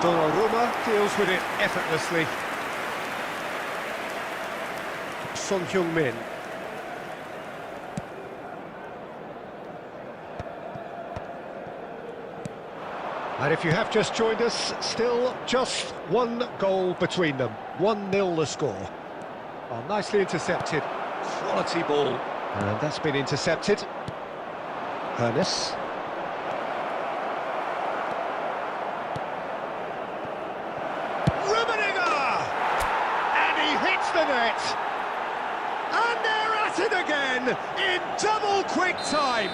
Donnarumma deals with it effortlessly. Son Heung-min. And if you have just joined us, still just one goal between them. 1-0 the score. Oh, nicely intercepted. Quality ball. And that's been intercepted. Hernes. Rummenigge! And he hits the net! And they're at it again, in double quick time!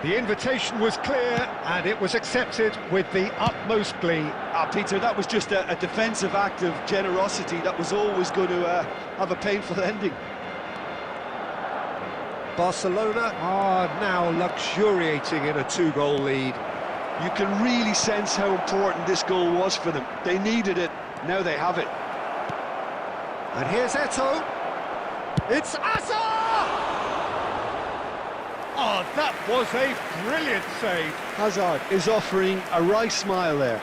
The invitation was clear, and it was accepted with the utmost glee. Peter, that was just a defensive act of generosity that was always going to have a painful ending. Barcelona are now luxuriating in a 2-goal lead. You can really sense how important this goal was for them. They needed it, now they have it. And here's Eto'o. It's Asa! Oh, that was a brilliant save. Hazard is offering a wry smile there.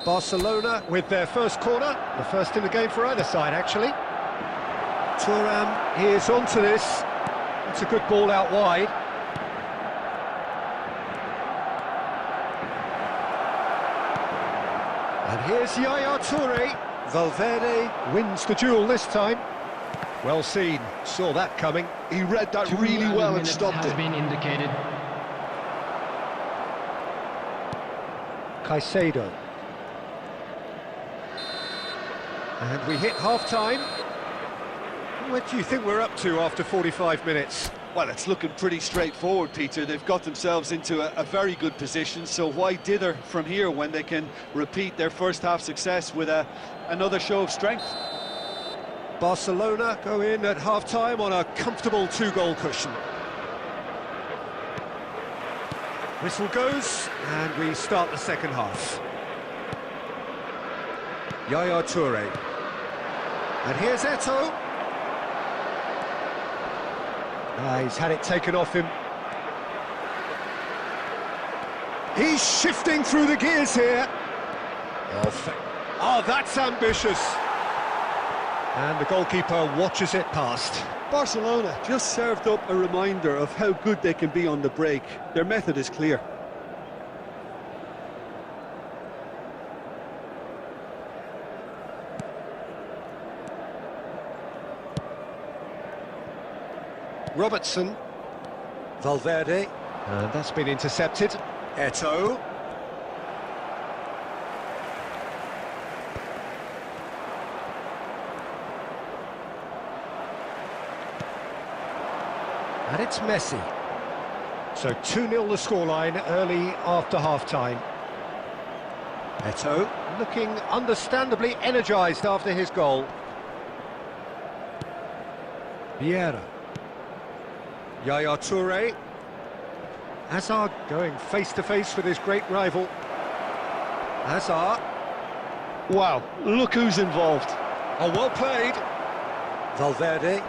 Barcelona with their first corner, the first in the game for either side, actually. Thuram is onto this. It's a good ball out wide. And here's Yaya Toure. Valverde wins the duel this time. Well seen, saw that coming. He read that really well and stopped it. Been indicated. Caicedo. And we hit half-time. What do you think we're up to after 45 minutes? Well, it's looking pretty straightforward, Peter. They've got themselves into a very good position, so why dither from here when they can repeat their first half success with another show of strength? Barcelona go in at half-time on a comfortable 2-goal cushion. Whistle goes, and we start the second half. Yaya Toure. And here's Eto'o. He's had it taken off him. He's shifting through the gears here. Oh, that's ambitious. And the goalkeeper watches it past. Barcelona just served up a reminder of how good they can be on the break. Their method is clear. Robertson. Valverde. And that's been intercepted. Eto'o. And it's Messi. So 2-0 the scoreline early after half-time. Eto'o looking understandably energised after his goal. Vieira. Yaya Toure. Hazard going face-to-face with his great rival. Hazard. Wow, look who's involved. Oh, well played. Valverde.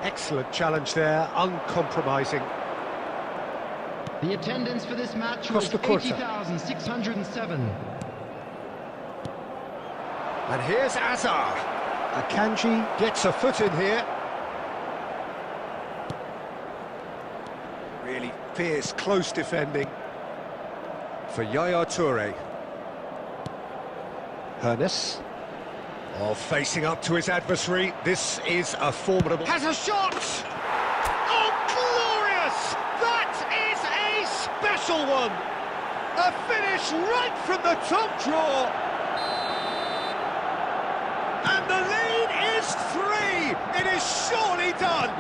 Excellent challenge there, uncompromising. The attendance for this match was Costa Curta. 80,607. And here's Hazard. Akanji gets a foot in here. Really fierce, close defending for Yaya Toure. Hernes. Oh, facing up to his adversary. This is a formidable... Has a shot! Oh, glorious! That is a special one! A finish right from the top draw! And the lead is 3! It is surely done!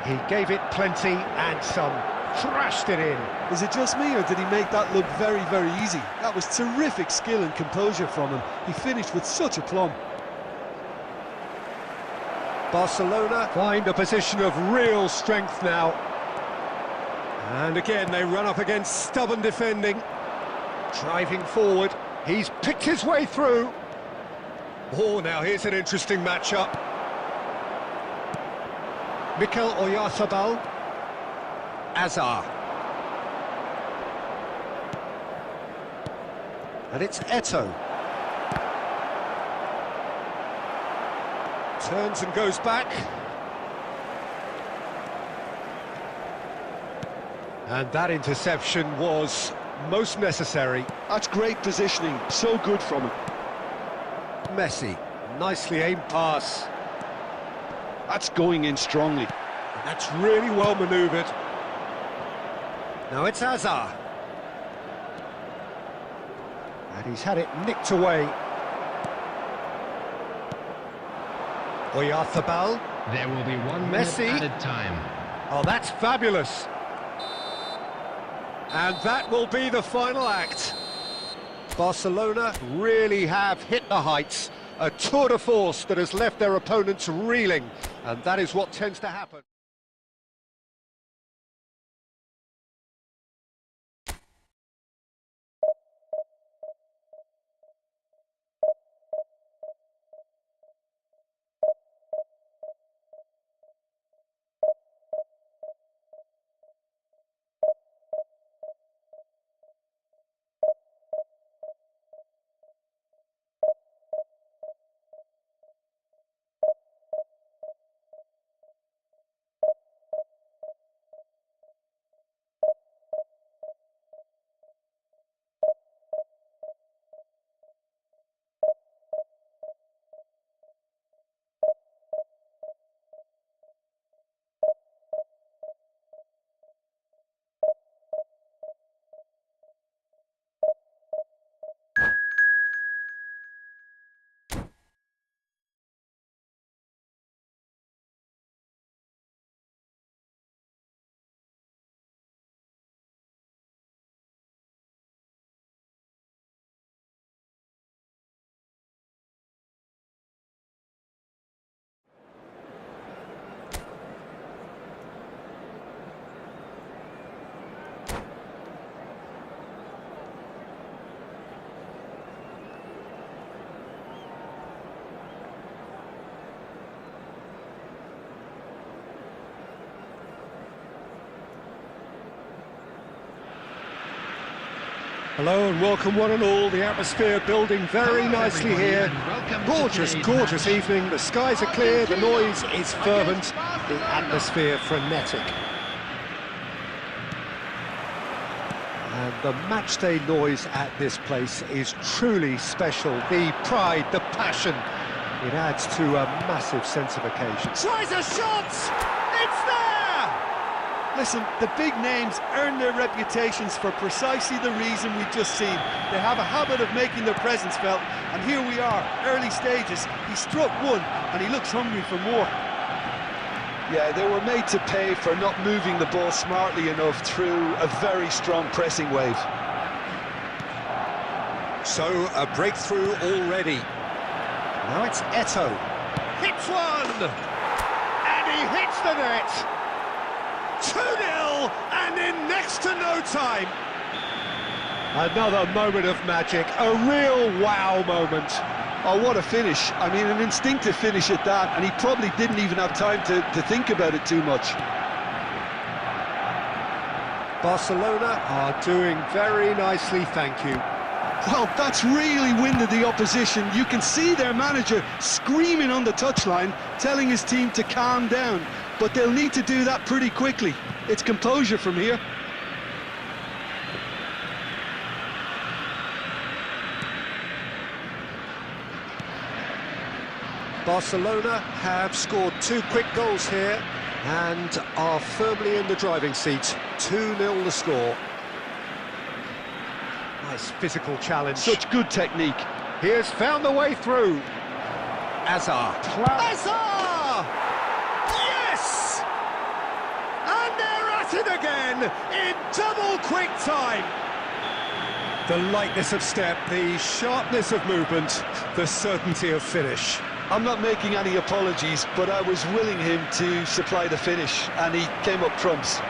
He gave it plenty and some, thrashed it in. Is it just me, or did he make that look very, very easy? That was terrific skill and composure from him. He finished with such aplomb. Barcelona find a position of real strength now. And again, they run up against stubborn defending. Driving forward, he's picked his way through. Oh, now here's an interesting matchup. Mikel Oyarzabal. Hazard. And it's Eto'o. Turns and goes back. And that interception was most necessary. That's great positioning, so good from him. Messi, nicely aimed pass. That's going in strongly. That's really well manoeuvred. Now it's Hazard. And he's had it nicked away. Oyarzabal. There will be 1 Messi. minute added time. Oh, that's fabulous. And that will be the final act. Barcelona really have hit the heights. A tour de force that has left their opponents reeling. And that is what tends to happen. Hello and welcome one and all. The atmosphere building very Hello, nicely everybody, here. and welcome to Gorgeous, today's gorgeous match. evening. The skies are clear, the noise is fervent, the atmosphere frenetic. And the matchday noise at this place is truly special. The pride, the passion, it adds to a massive sense of occasion. Tries a shot! It's there! Listen, the big names earn their reputations for precisely the reason we've just seen. They have a habit of making their presence felt, and here we are, early stages. He struck one, and he looks hungry for more. Yeah, they were made to pay for not moving the ball smartly enough through a very strong pressing wave. So, a breakthrough already. Now it's Eto'o. Hits one! And he hits the net! 2-0, and in next to no time. Another moment of magic, a real wow moment. Oh, what a finish. I mean, an instinctive finish at that, and he probably didn't even have time to think about it too much. Barcelona are doing very nicely, thank you. Well, that's really winded the opposition. You can see their manager screaming on the touchline, telling his team to calm down, but they'll need to do that pretty quickly. It's composure from here. Barcelona have scored 2 quick goals here and are firmly in the driving seat. 2-0 the score. Nice physical challenge. Such good technique. He has found the way through. Hazard. Hazard! Yes! And they're at it again in double quick time. The lightness of step, the sharpness of movement, the certainty of finish. I'm not making any apologies, but I was willing him to supply the finish, and he came up trumps.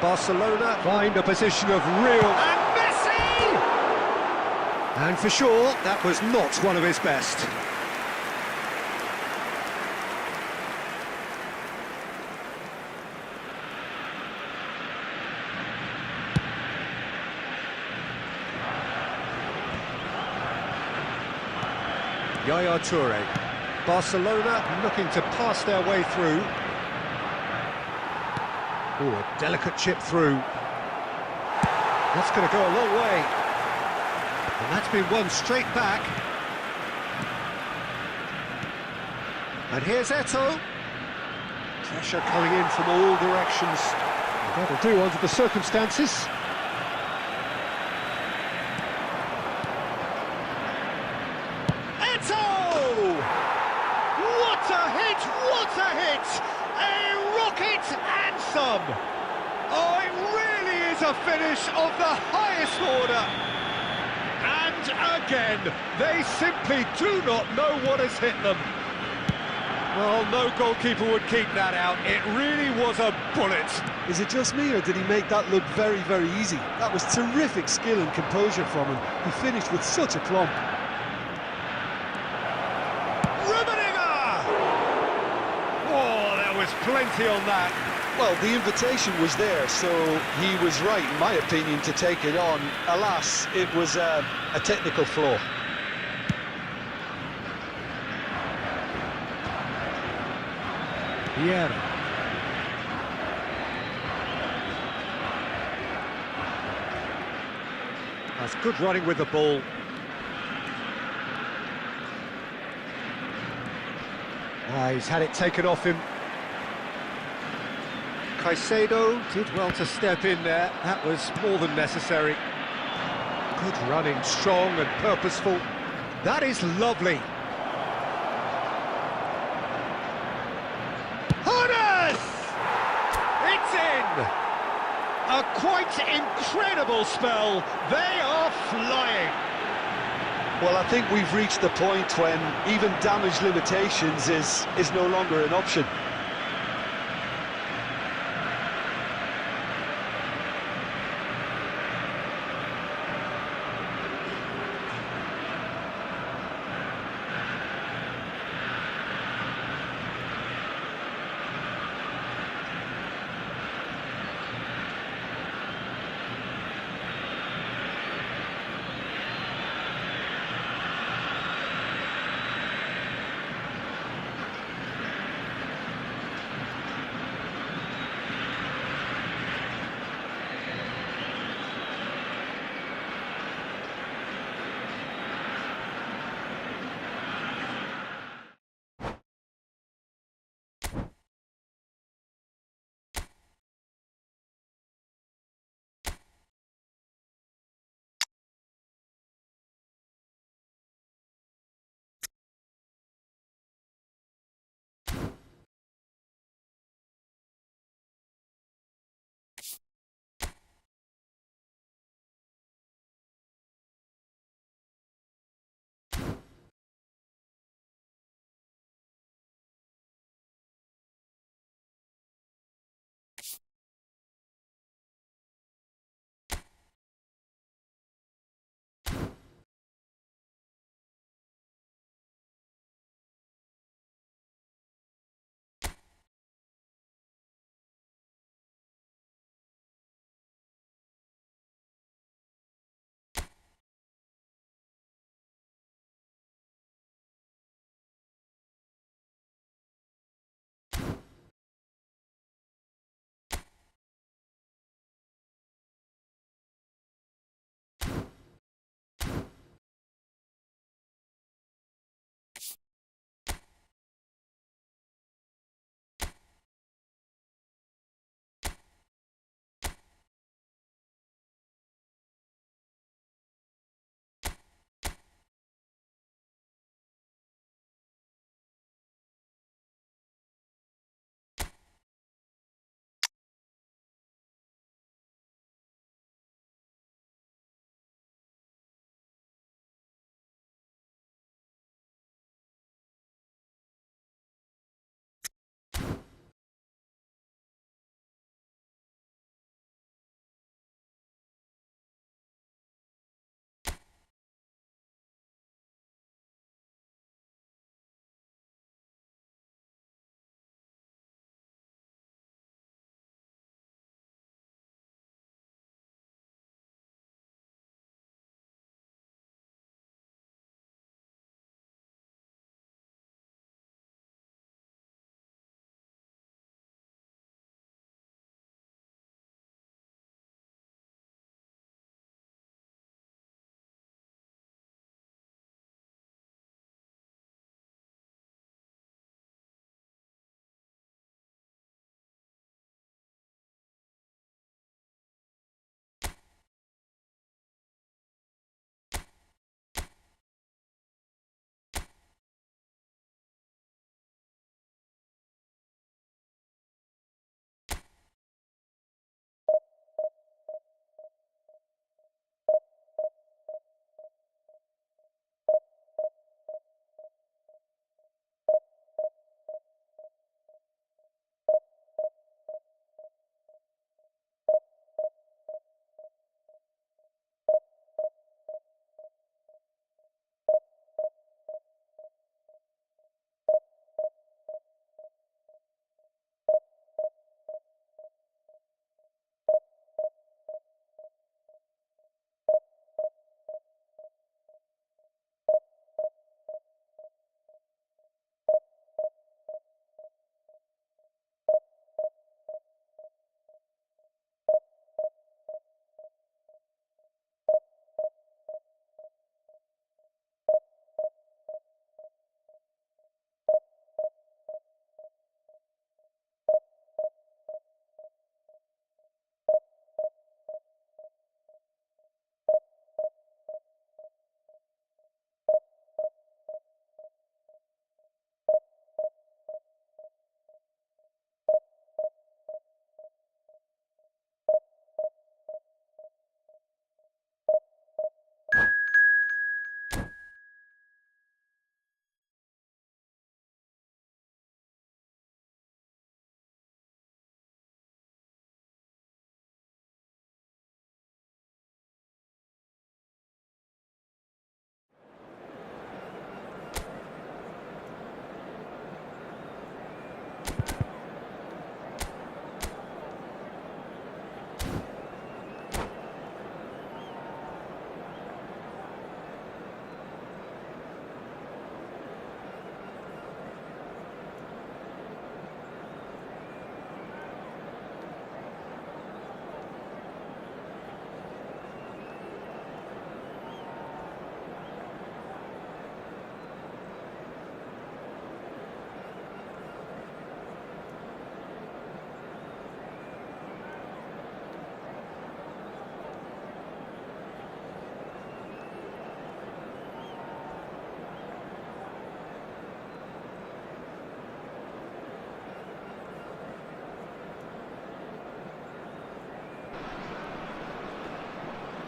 Barcelona find a position of real... And Messi! And for sure, that was not one of his best. Yaya Toure. Barcelona looking to pass their way through. Oh, a delicate chip through. That's going to go a long way. And that's been won straight back. And here's Eto'o. Pressure coming in from all directions. That'll do under the circumstances. Eto'o! What a hit! What a hit! A rocket and some! Oh, it really is a finish of the highest order! And again, they simply do not know what has hit them. Well, no goalkeeper would keep that out. It really was a bullet. Is it just me, or did he make that look very, very easy? That was terrific skill and composure from him. He finished with such a plumb. Oh, there was plenty on that. Well, the invitation was there, so he was right, in my opinion, to take it on. Alas, it was a technical flaw. Vieira. That's good running with the ball. He's had it taken off him. Caicedo did well to step in there. That was more than necessary. Good running, strong and purposeful. That is lovely. Horace! It's in! A quite incredible spell. They are flying. Well, I think we've reached the point when even damage limitations is no longer an option.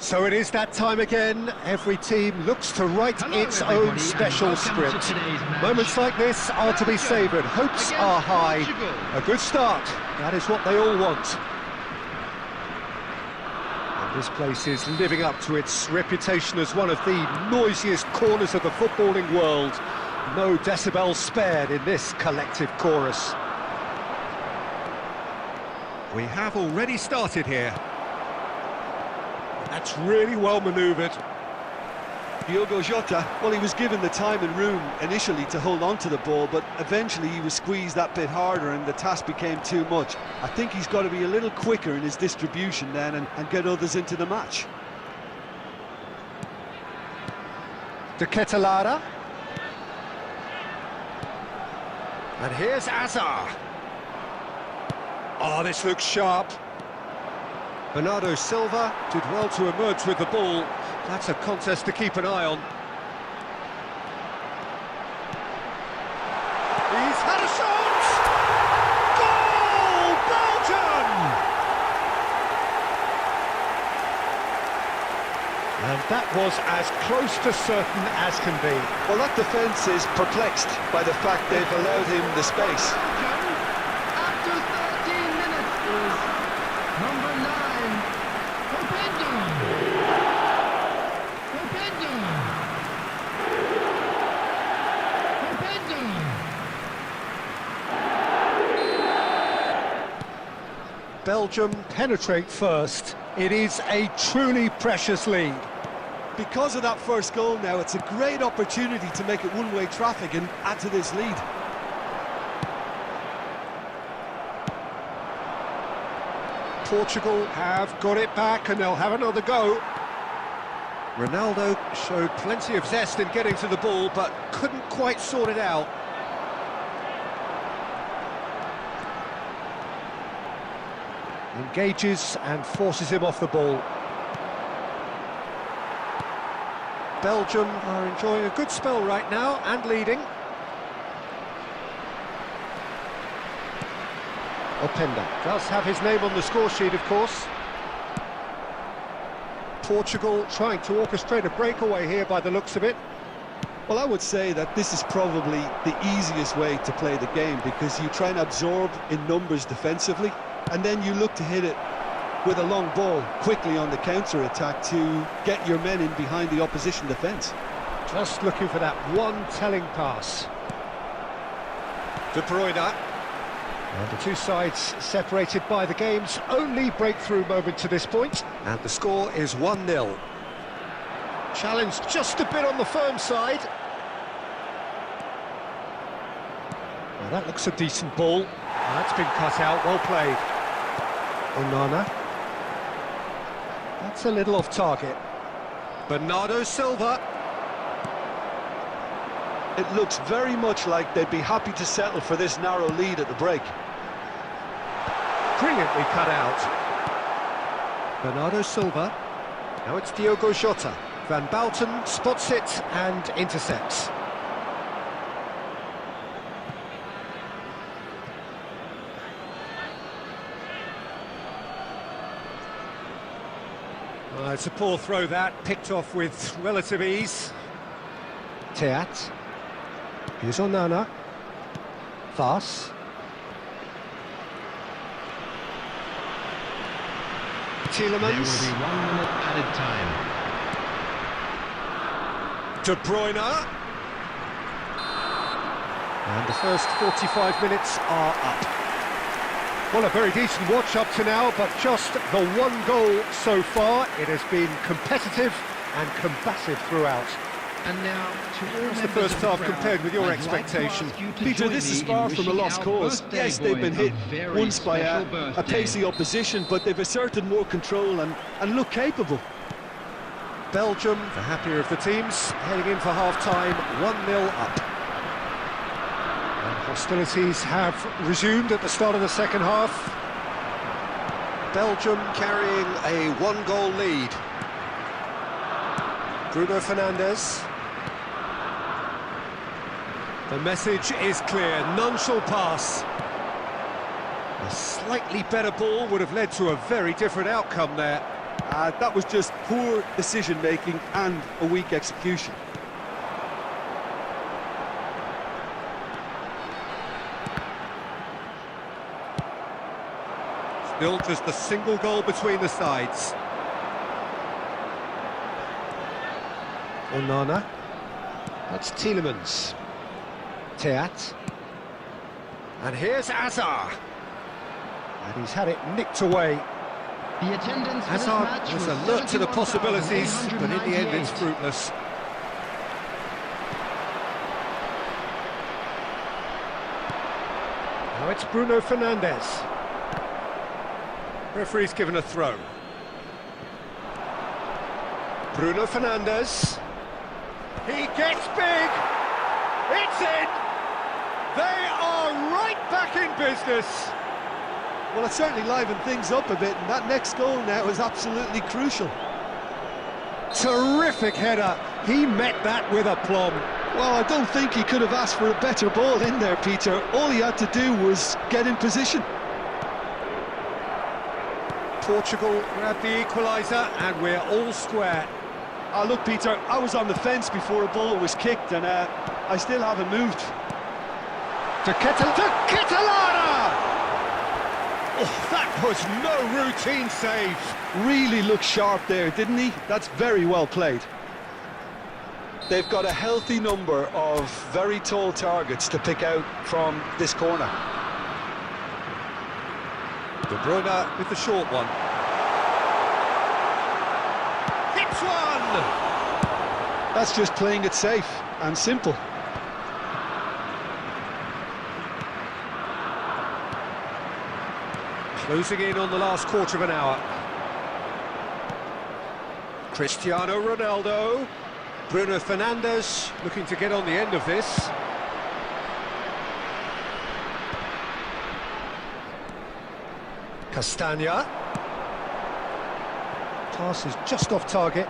So it is that time again. Every team looks to write its own special script. Moments like this are to be savoured. Hopes are high. A good start. That is what they all want. And this place is living up to its reputation as one of the noisiest corners of the footballing world. No decibels spared in this collective chorus. We have already started here. That's really well manoeuvred. Diogo Jota, well, he was given the time and room initially to hold on to the ball, but eventually he was squeezed that bit harder and the task became too much. I think he's got to be a little quicker in his distribution then and get others into the match. De Ketelara. And here's Azar. Oh, this looks sharp. Bernardo Silva did well to emerge with the ball. That's a contest to keep an eye on. He's had a shot! Goal! Belgium! And that was as close to certain as can be. Well, that defence is perplexed by the fact they've allowed him the space. After 13 minutes is number 9, Openda. Belgium penetrate first. It is a truly precious lead. Because of that first goal now, it's a great opportunity to make it one-way traffic and add to this lead. Portugal have got it back and they'll have another go. Ronaldo showed plenty of zest in getting to the ball, but couldn't quite sort it out. Engages and forces him off the ball. Belgium are enjoying a good spell right now and leading. Openda does have his name on the score sheet, of course. Portugal trying to orchestrate a breakaway here by the looks of it. Well, I would say that this is probably the easiest way to play the game because you try and absorb in numbers defensively and then you look to hit it with a long ball quickly on the counter-attack to get your men in behind the opposition defence. Just looking for that one telling pass. De Bruyne. And the two sides separated by the game's only breakthrough moment to this point. And the score is 1-0. Challenged just a bit on the firm side. Well, that looks a decent ball. That's been cut out, well played. Onana. That's a little off target. Bernardo Silva. It looks very much like they'd be happy to settle for this narrow lead at the break. Brilliantly cut out. Bernardo Silva. Now it's Diogo Jota. Van Bouten spots it and intercepts. It's a poor throw that, picked off with relative ease. Teat. Here's Onana. Vaz. Tielemans. There will be 1 minute added time. De Bruyne. And the first 45 minutes are up. Well, a very decent watch up to now, but just the one goal so far. It has been competitive and combative throughout. And now, to all What's the members first of the half crowd, compared with your I'd like to expectation? ask you to Peter, join this is me far in from a wishing lost our cause. birthday Yes, they've been boy hit a very once by special a birthday. pacey opposition, but they've asserted more control and look capable. Belgium, the happier of the teams, heading in for half-time, 1-0 up. And hostilities have resumed at the start of the second half. Belgium carrying a one-goal lead. Bruno Fernandes. The message is clear, none shall pass. A slightly better ball would have led to a very different outcome there. That was just poor decision-making and a weak execution. Still just a single goal between the sides. Onana. That's Tielemans. Teat. And here's Azar. And he's had it nicked away. The attendance for this Hazard match was was alert to the possibilities, but in the end it's 71,898. fruitless. Now it's Bruno Fernandes. Referee's given a throw. Bruno Fernandes. He gets big. It's in. They are right back in business. Well, it certainly livened things up a bit, and that next goal now is absolutely crucial. Terrific header. He met that with aplomb. Well, I don't think he could have asked for a better ball in there, Peter. All he had to do was get in position. Portugal grab the equaliser, and we're all square. Look, Peter, I was on the fence before a ball was kicked, and I still haven't moved. To Catalana! Oh, that was no routine save. Really looked sharp there, didn't he? That's very well played. They've got a healthy number of very tall targets to pick out from this corner. De Bruyne with the short one. Hits one. That's just playing it safe and simple. Closing in on the last quarter of an hour. Cristiano Ronaldo. Bruno Fernandes looking to get on the end of this. Castagna. Pass is just off target.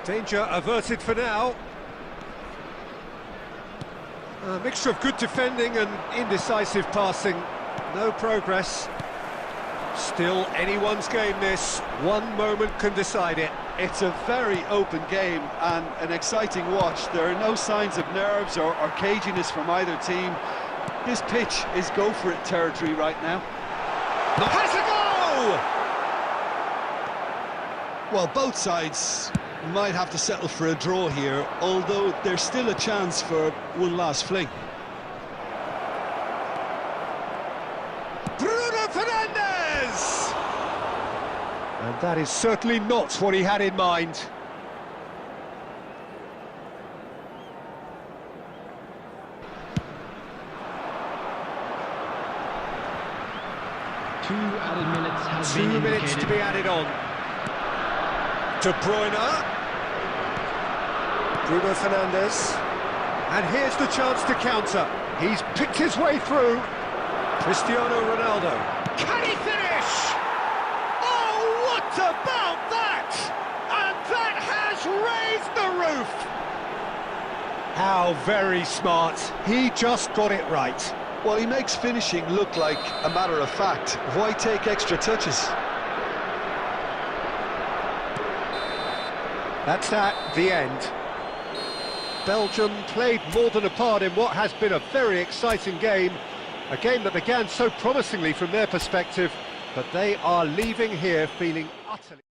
Danger averted for now. A mixture of good defending and indecisive passing. No progress. Still anyone's game this. One moment can decide it. It's a very open game and an exciting watch. There are no signs of nerves or caginess from either team. This pitch is go-for-it territory right now. Has a goal! Well, both sides might have to settle for a draw here, although there's still a chance for one last fling. Bruno Fernandes! And that is certainly not what he had in mind. Two added minutes have 2 been minutes indicated. to be added on. De Bruyne. Bruno Fernandes. And here's the chance to counter. He's picked his way through. Cristiano Ronaldo. Can he finish? Oh, what about that? And that has raised the roof. How very smart. He just got it right. Well, he makes finishing look like a matter of fact. Why take extra touches? That's that, the end. Belgium played more than a part in what has been a very exciting game. A game that began so promisingly from their perspective, but they are leaving here feeling utterly...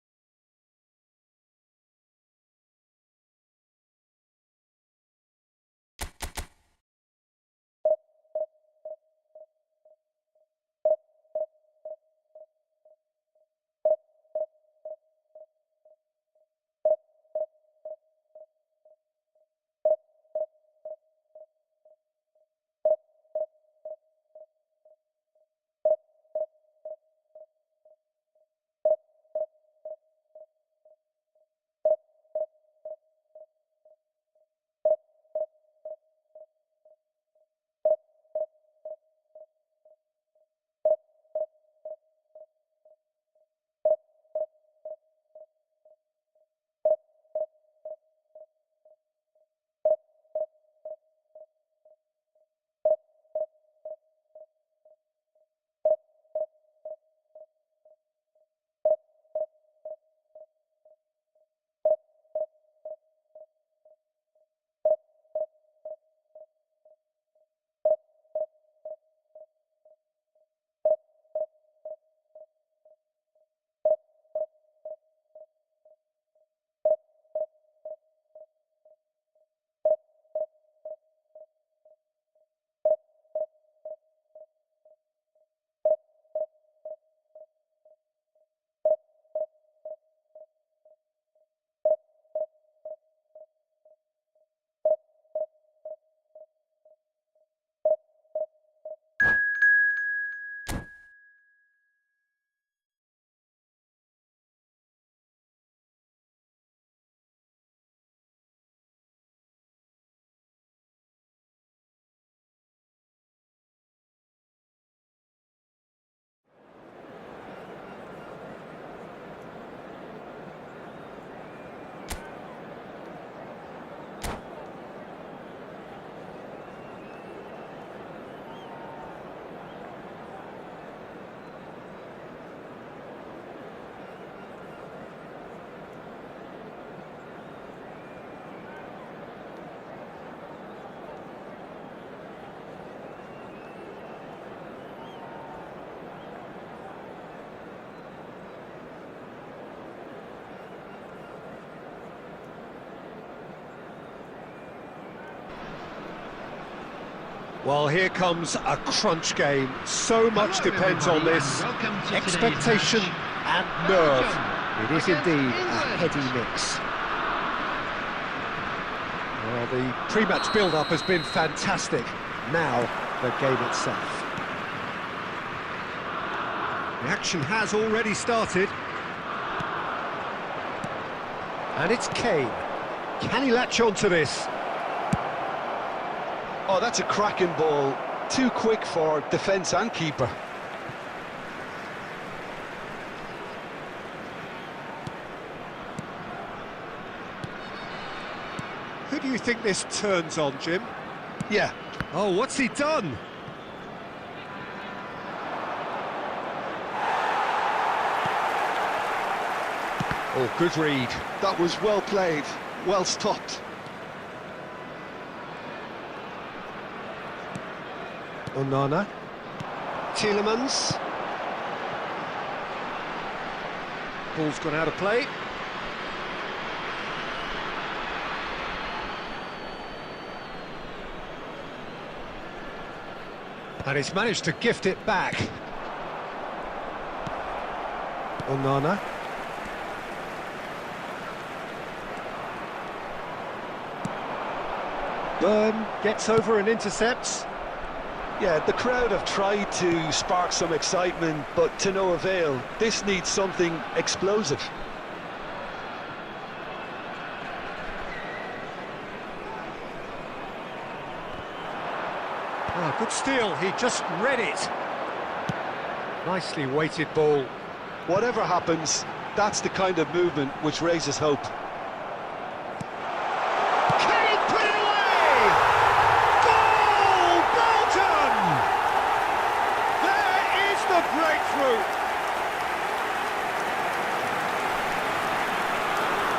Well, here comes a crunch game. So much depends on this. Expectation and nerve. It is indeed a heady mix. Well, the pre-match build-up has been fantastic. Now, the game itself. The action has already started. And it's Kane. Can he latch on to this? Oh, that's a cracking ball. Too quick for defence and keeper. Who do you think this turns on, Jim? Yeah. Oh, what's he done? Oh, good read. That was well played, well stopped. Onana. Tielemans. Ball's gone out of play. And he's managed to gift it back. Onana. Burn gets over and intercepts. Yeah, the crowd have tried to spark some excitement, but to no avail. This needs something explosive. Oh, good steal, he just read it. Nicely weighted ball. Whatever happens, that's the kind of movement which raises hope. Kane put it away! Goal! Bolton! There is the breakthrough!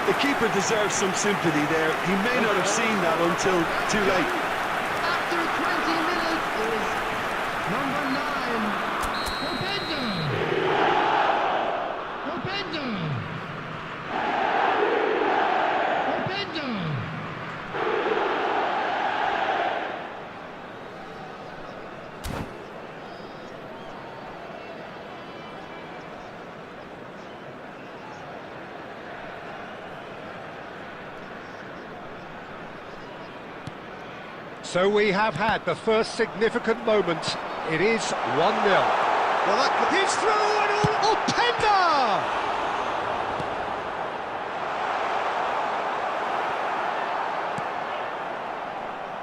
The keeper deserves some sympathy there. He may not have seen that until too late. After 20 minutes is number 9, Openda. Openda. Openda. So we have had the first significant moment. It is 1-0. Well, he's through and all... Openda!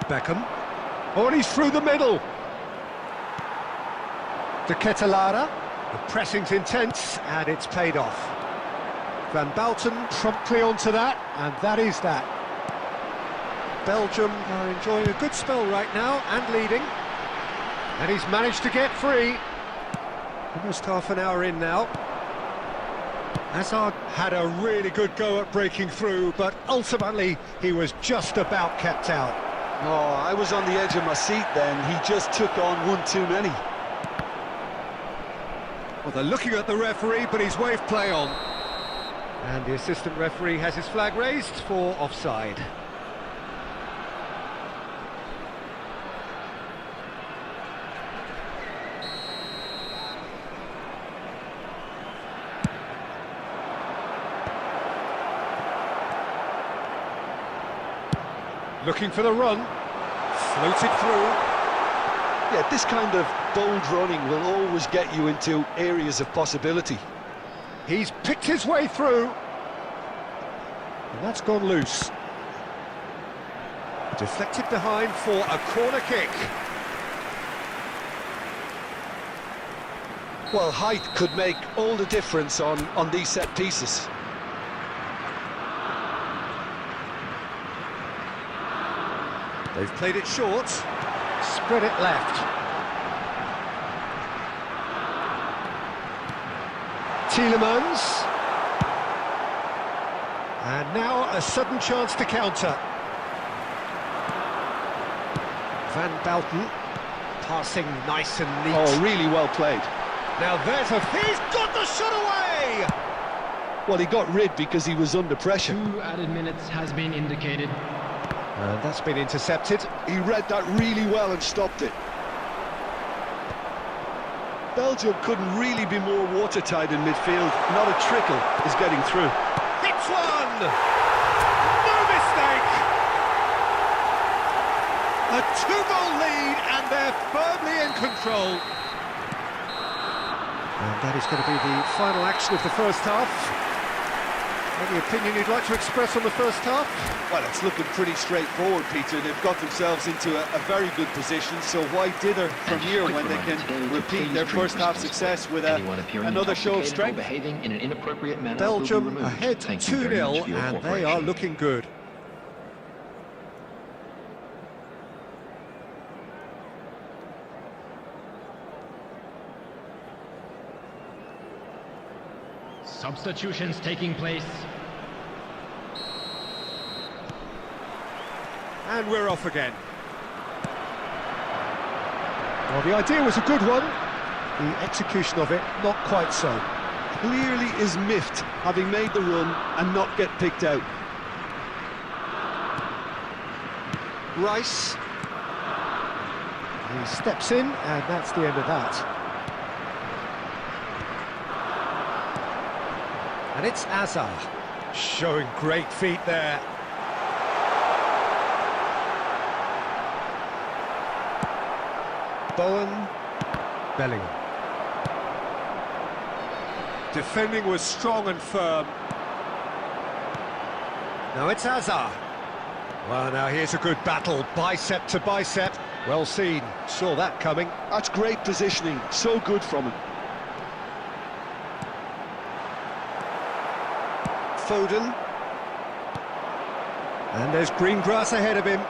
Beckham. Oh, and he's through the middle. De Ketelaere. The pressing's intense, and it's paid off. Van Bouten promptly onto that, and that is that. Belgium are enjoying a good spell right now, and leading. And he's managed to get free. Almost half an hour in now. Hazard had a really good go at breaking through, but ultimately he was just about kept out. Oh, I was on the edge of my seat then. He just took on one too many. Well, they're looking at the referee, but he's waved play on. And the assistant referee has his flag raised for offside. Looking for the run, floated through. Yeah, this kind of bold running will always get you into areas of possibility. He's picked his way through. And that's gone loose. Deflected behind for a corner kick. Well, height could make all the difference on these set pieces. They've played it short, spread it left. Tielemans. And now a sudden chance to counter. Van Bouten, passing nice and neat. Oh, really well played. Now there's he's got the shot away! Well, he got rid because he was under pressure. 2 added minutes has been indicated. And that's been intercepted. He read that really well and stopped it. Belgium couldn't really be more watertight in midfield. Not a trickle is getting through. Hits one! No mistake! A two-goal lead, and they're firmly in control. And that is going to be the final action of the first half. Any opinion you'd like to express on the first half? Well, it's looking pretty straightforward, Peter. They've got themselves into a very good position, so why dither from here when they can repeat their first half success with another show of strength? Behaving in an inappropriate manner Belgium ahead 2-0, and they are looking good. Substitutions taking place. And we're off again. Well, the idea was a good one. The execution of it, not quite so. Clearly is miffed, having made the run and not get picked out. Rice. He steps in, and that's the end of that. And it's Azar, showing great feet there. Bowen, Bellingham. Defending was strong and firm. Now it's Azar. Well, now here's a good battle, bicep to bicep. Well seen, saw that coming. That's great positioning, so good from him. Foden. And there's green grass ahead of him.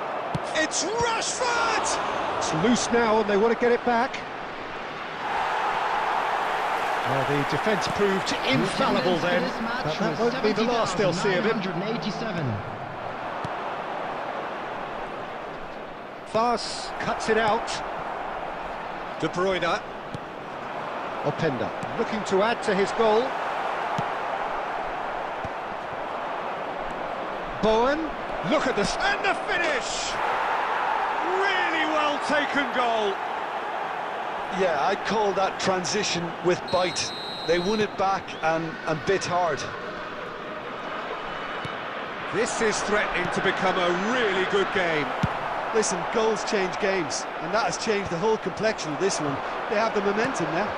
It's Rashford! It's loose now and they want to get it back. Well, the defence proved infallible then, but that won't be the last they'll see of him. Fas cuts it out. De Bruyne. Openda looking to add to his goal. Bowen, look at this, and the finish! Really well taken goal. Yeah, I'd call that transition with bite. They won it back and bit hard. This is threatening to become a really good game. Listen, goals change games, and that has changed the whole complexion of this one. They have the momentum now.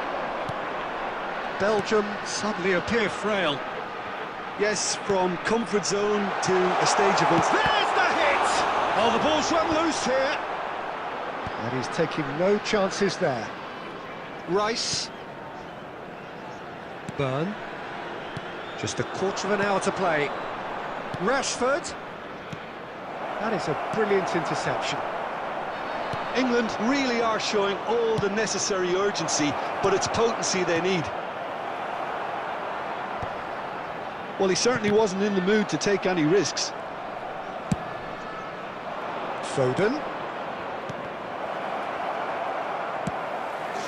Belgium suddenly appear frail. Yes, from comfort zone to a stage of There's the hit! Oh, the ball's run loose here. And he's taking no chances there. Rice. Burn. Just a quarter of an hour to play. Rashford. That is a brilliant interception. England really are showing all the necessary urgency, but it's potency they need. Well, he certainly wasn't in the mood to take any risks. Foden.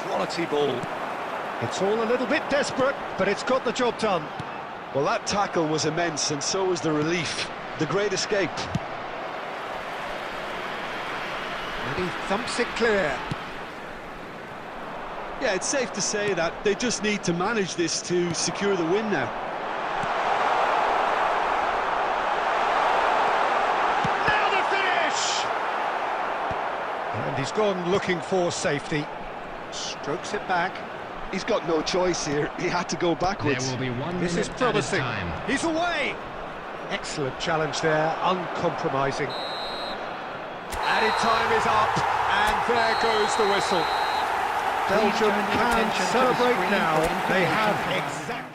Quality ball. It's all a little bit desperate, but it's got the job done. Well, that tackle was immense, and so was the relief. The great escape. And he thumps it clear. Yeah, it's safe to say that they just need to manage this to secure the win now. And he's gone looking for safety. Strokes it back. He's got no choice here. He had to go backwards. There will be 1 This is minute promising. at a time. He's away. Excellent challenge there, uncompromising. Added time is up, and there goes the whistle. Belgium can celebrate now. They have exactly...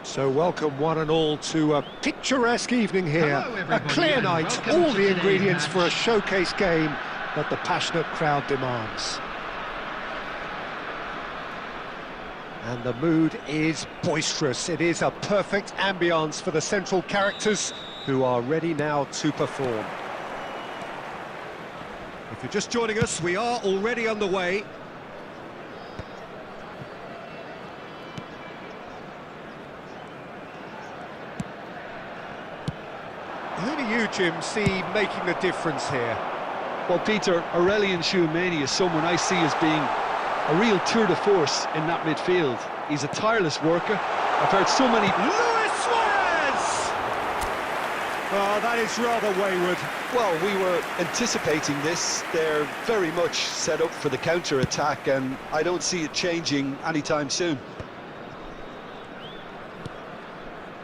So welcome one and all to a picturesque evening here. Hello, A everybody, clear and night, welcome all to the today's ingredients for a match. showcase game that the passionate crowd demands. And the mood is boisterous. It is a perfect ambience for the central characters who are ready now to perform. If you're just joining us, we are already underway. Who do you, Jim, see making the difference here? Well, Peter, Aurelian Tchouameni is someone I see as being a real tour de force in that midfield. He's a tireless worker. I've heard so many... Luis Suarez! Oh, that is rather wayward. Well, we were anticipating this. They're very much set up for the counter-attack, and I don't see it changing anytime soon.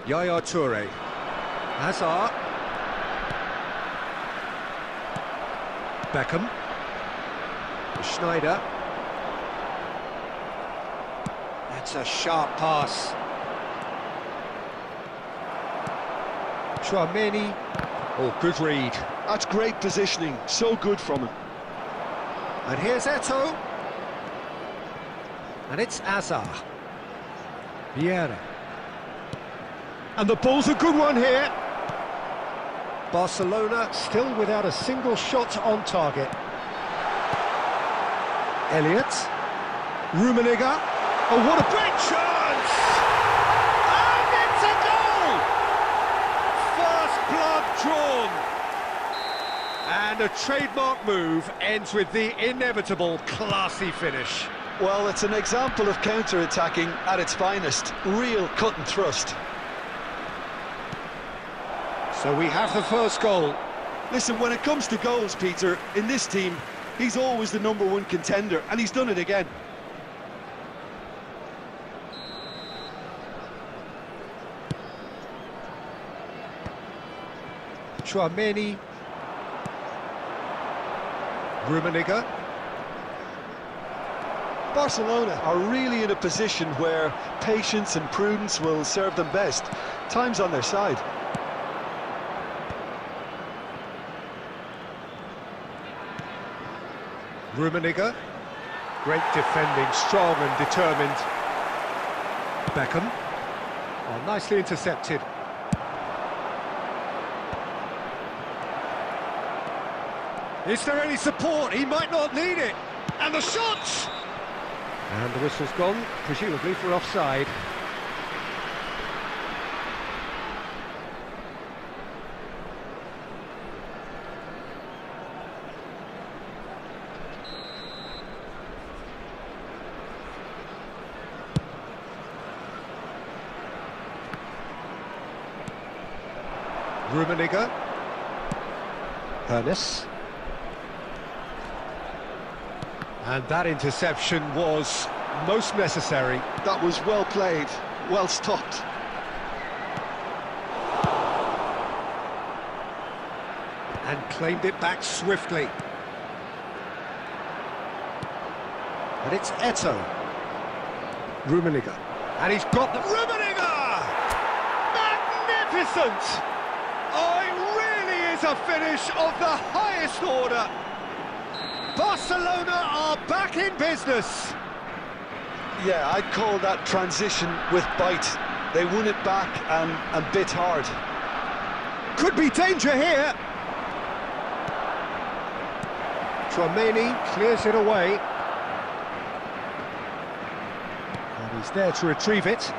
Yaya Toure. Hazard. Beckham. Schneider. That's a sharp pass. Tchouameni. Oh, good read. That's great positioning. So good from him. And here's Eto'o. And it's Hazard. Vieira. And the ball's a good one here. Barcelona still without a single shot on target. Elliott. Rummenigge. Oh, what a great chance! And it's a goal! First blood drawn. And a trademark move ends with the inevitable classy finish. Well, it's an example of counter-attacking at its finest. Real cut and thrust. So we have the first goal. Listen, when it comes to goals, Peter, in this team, he's always the #1 contender, and he's done it again. Tchouameni. Rummenigge. Barcelona are really in a position where patience and prudence will serve them best. Time's on their side. Rummenigge. Great defending, strong and determined. Beckham. Oh, nicely intercepted. Is there any support? He might not need it. And the shot! And the whistle's gone, presumably for offside. Rummenigge. Hernes. And that interception was most necessary. That was well played, well stopped. And claimed it back swiftly. And it's Eto'o. Rummenigge. And he's got the... Rummenigge! Magnificent! Oh, it really is a finish of the highest order. Barcelona are back in business. Yeah, I'd call that transition with bite. They won it back and bit hard. Could be danger here. Tchouameni clears it away. And he's there to retrieve it.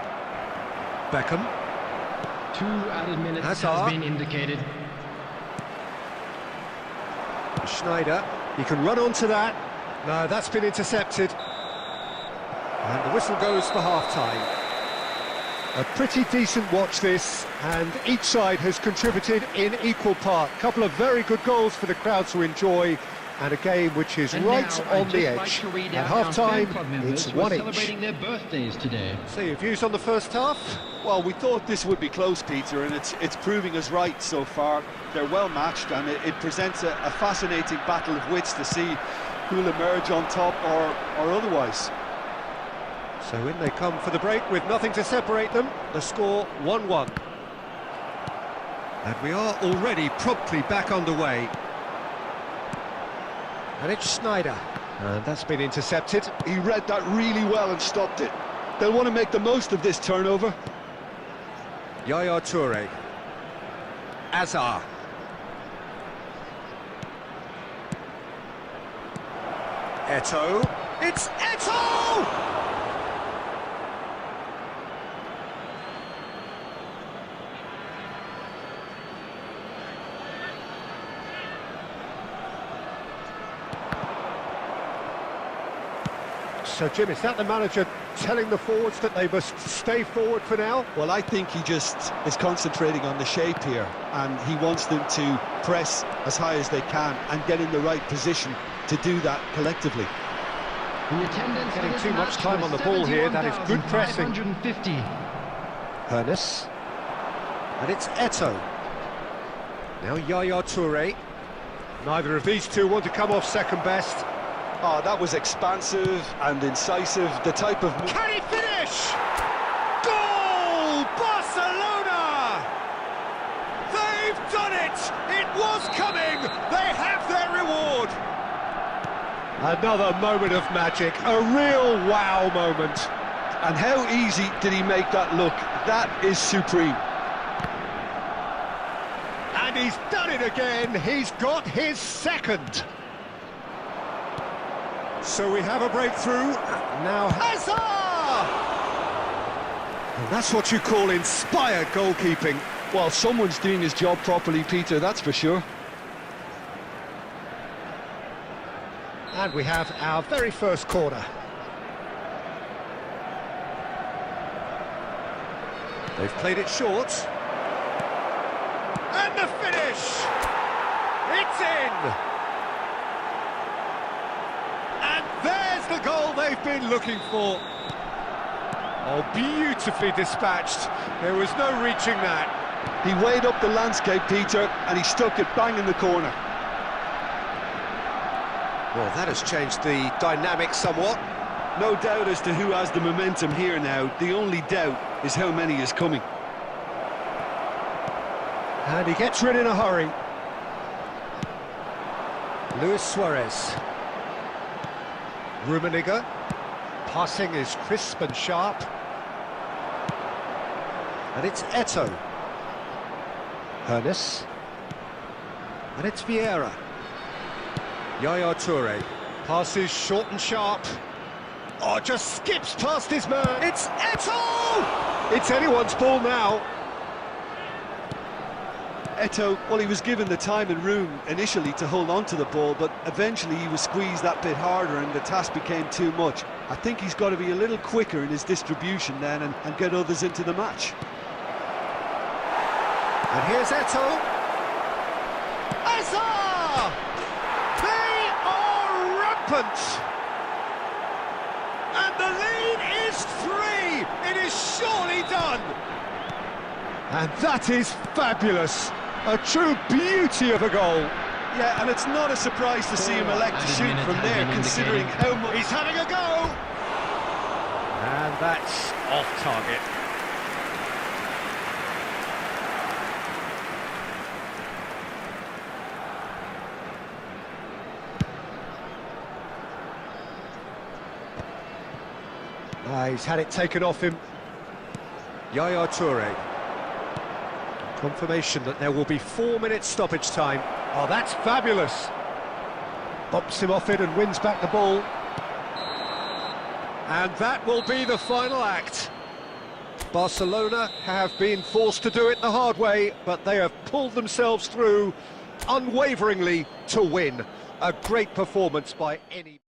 Beckham. 2 added minutes Hazard. has been indicated. Schneider. He can run onto that. No, that's been intercepted. And the whistle goes for half-time. A pretty decent watch this, and each side has contributed in equal part. A couple of very good goals for the crowd to enjoy, and a game which is And right now, on I'd the just like edge. to read At out our half-time, fan club members it's who are 1 each. celebrating their birthdays today. So your views on the first half? Well, we thought this would be close, Peter, and it's proving us right so far. They're well matched, and it presents a fascinating battle of wits to see who'll emerge on top or otherwise. So in they come for the break with nothing to separate them. The score 1-1. And we are already promptly back underway. And it's Schneider. And that's been intercepted. He read that really well and stopped it. They'll want to make the most of this turnover. Yaya Toure. Azar. Eto'o. It's Eto'o! So, Jim, is that the manager telling the forwards that they must stay forward for now? Well, I think he just is concentrating on the shape here, and he wants them to press as high as they can and get in the right position to do that collectively. The attendance Getting for this too much match time was on the ball here. That is good pressing. 71,550. Hernes. And it's Eto'o. Now Yaya Toure. Neither of these two want to come off second best. Oh, that was expansive and incisive, the type of... Can he finish? Goal! Barcelona! They've done it! It was coming! They have their reward! Another moment of magic, a real wow moment. And how easy did he make that look? That is supreme. And he's done it again, he's got his second. So we have a breakthrough, now Hazard! And that's what you call inspired goalkeeping. Well, someone's doing his job properly, Peter, that's for sure. And we have our very first corner. They've played it short. And the finish! It's in! And there's the goal they've been looking for. Oh, beautifully dispatched. There was no reaching that. He weighed up the landscape, Peter, and he stuck it bang in the corner. Well, that has changed the dynamic somewhat. No doubt as to who has the momentum here now. The only doubt is how many is coming. And he gets rid in a hurry. Luis Suarez. Rummenigge. Passing is crisp and sharp. And it's Eto'o. Hernes. And it's Vieira. Yaya Toure. Passes short and sharp. Oh, just skips past his man. It's Eto'o! It's anyone's ball now. Eto'o, well, he was given the time and room initially to hold on to the ball, but eventually he was squeezed that bit harder and the task became too much. I think he's got to be a little quicker in his distribution then and get others into the match. And here's Eto'o. Hazard! They are rampant! And the lead is 3! It is surely done! And that is fabulous. A true beauty of a goal. Yeah, and it's not a surprise to see him elect to shoot from there, considering how much... He's having a go! And that's off target. He's had it taken off him. Yaya Toure. Confirmation that there will be 4 minutes stoppage time. Oh, that's fabulous. Bumps him off it and wins back the ball. And that will be the final act. Barcelona have been forced to do it the hard way, but they have pulled themselves through unwaveringly to win. A great performance by any...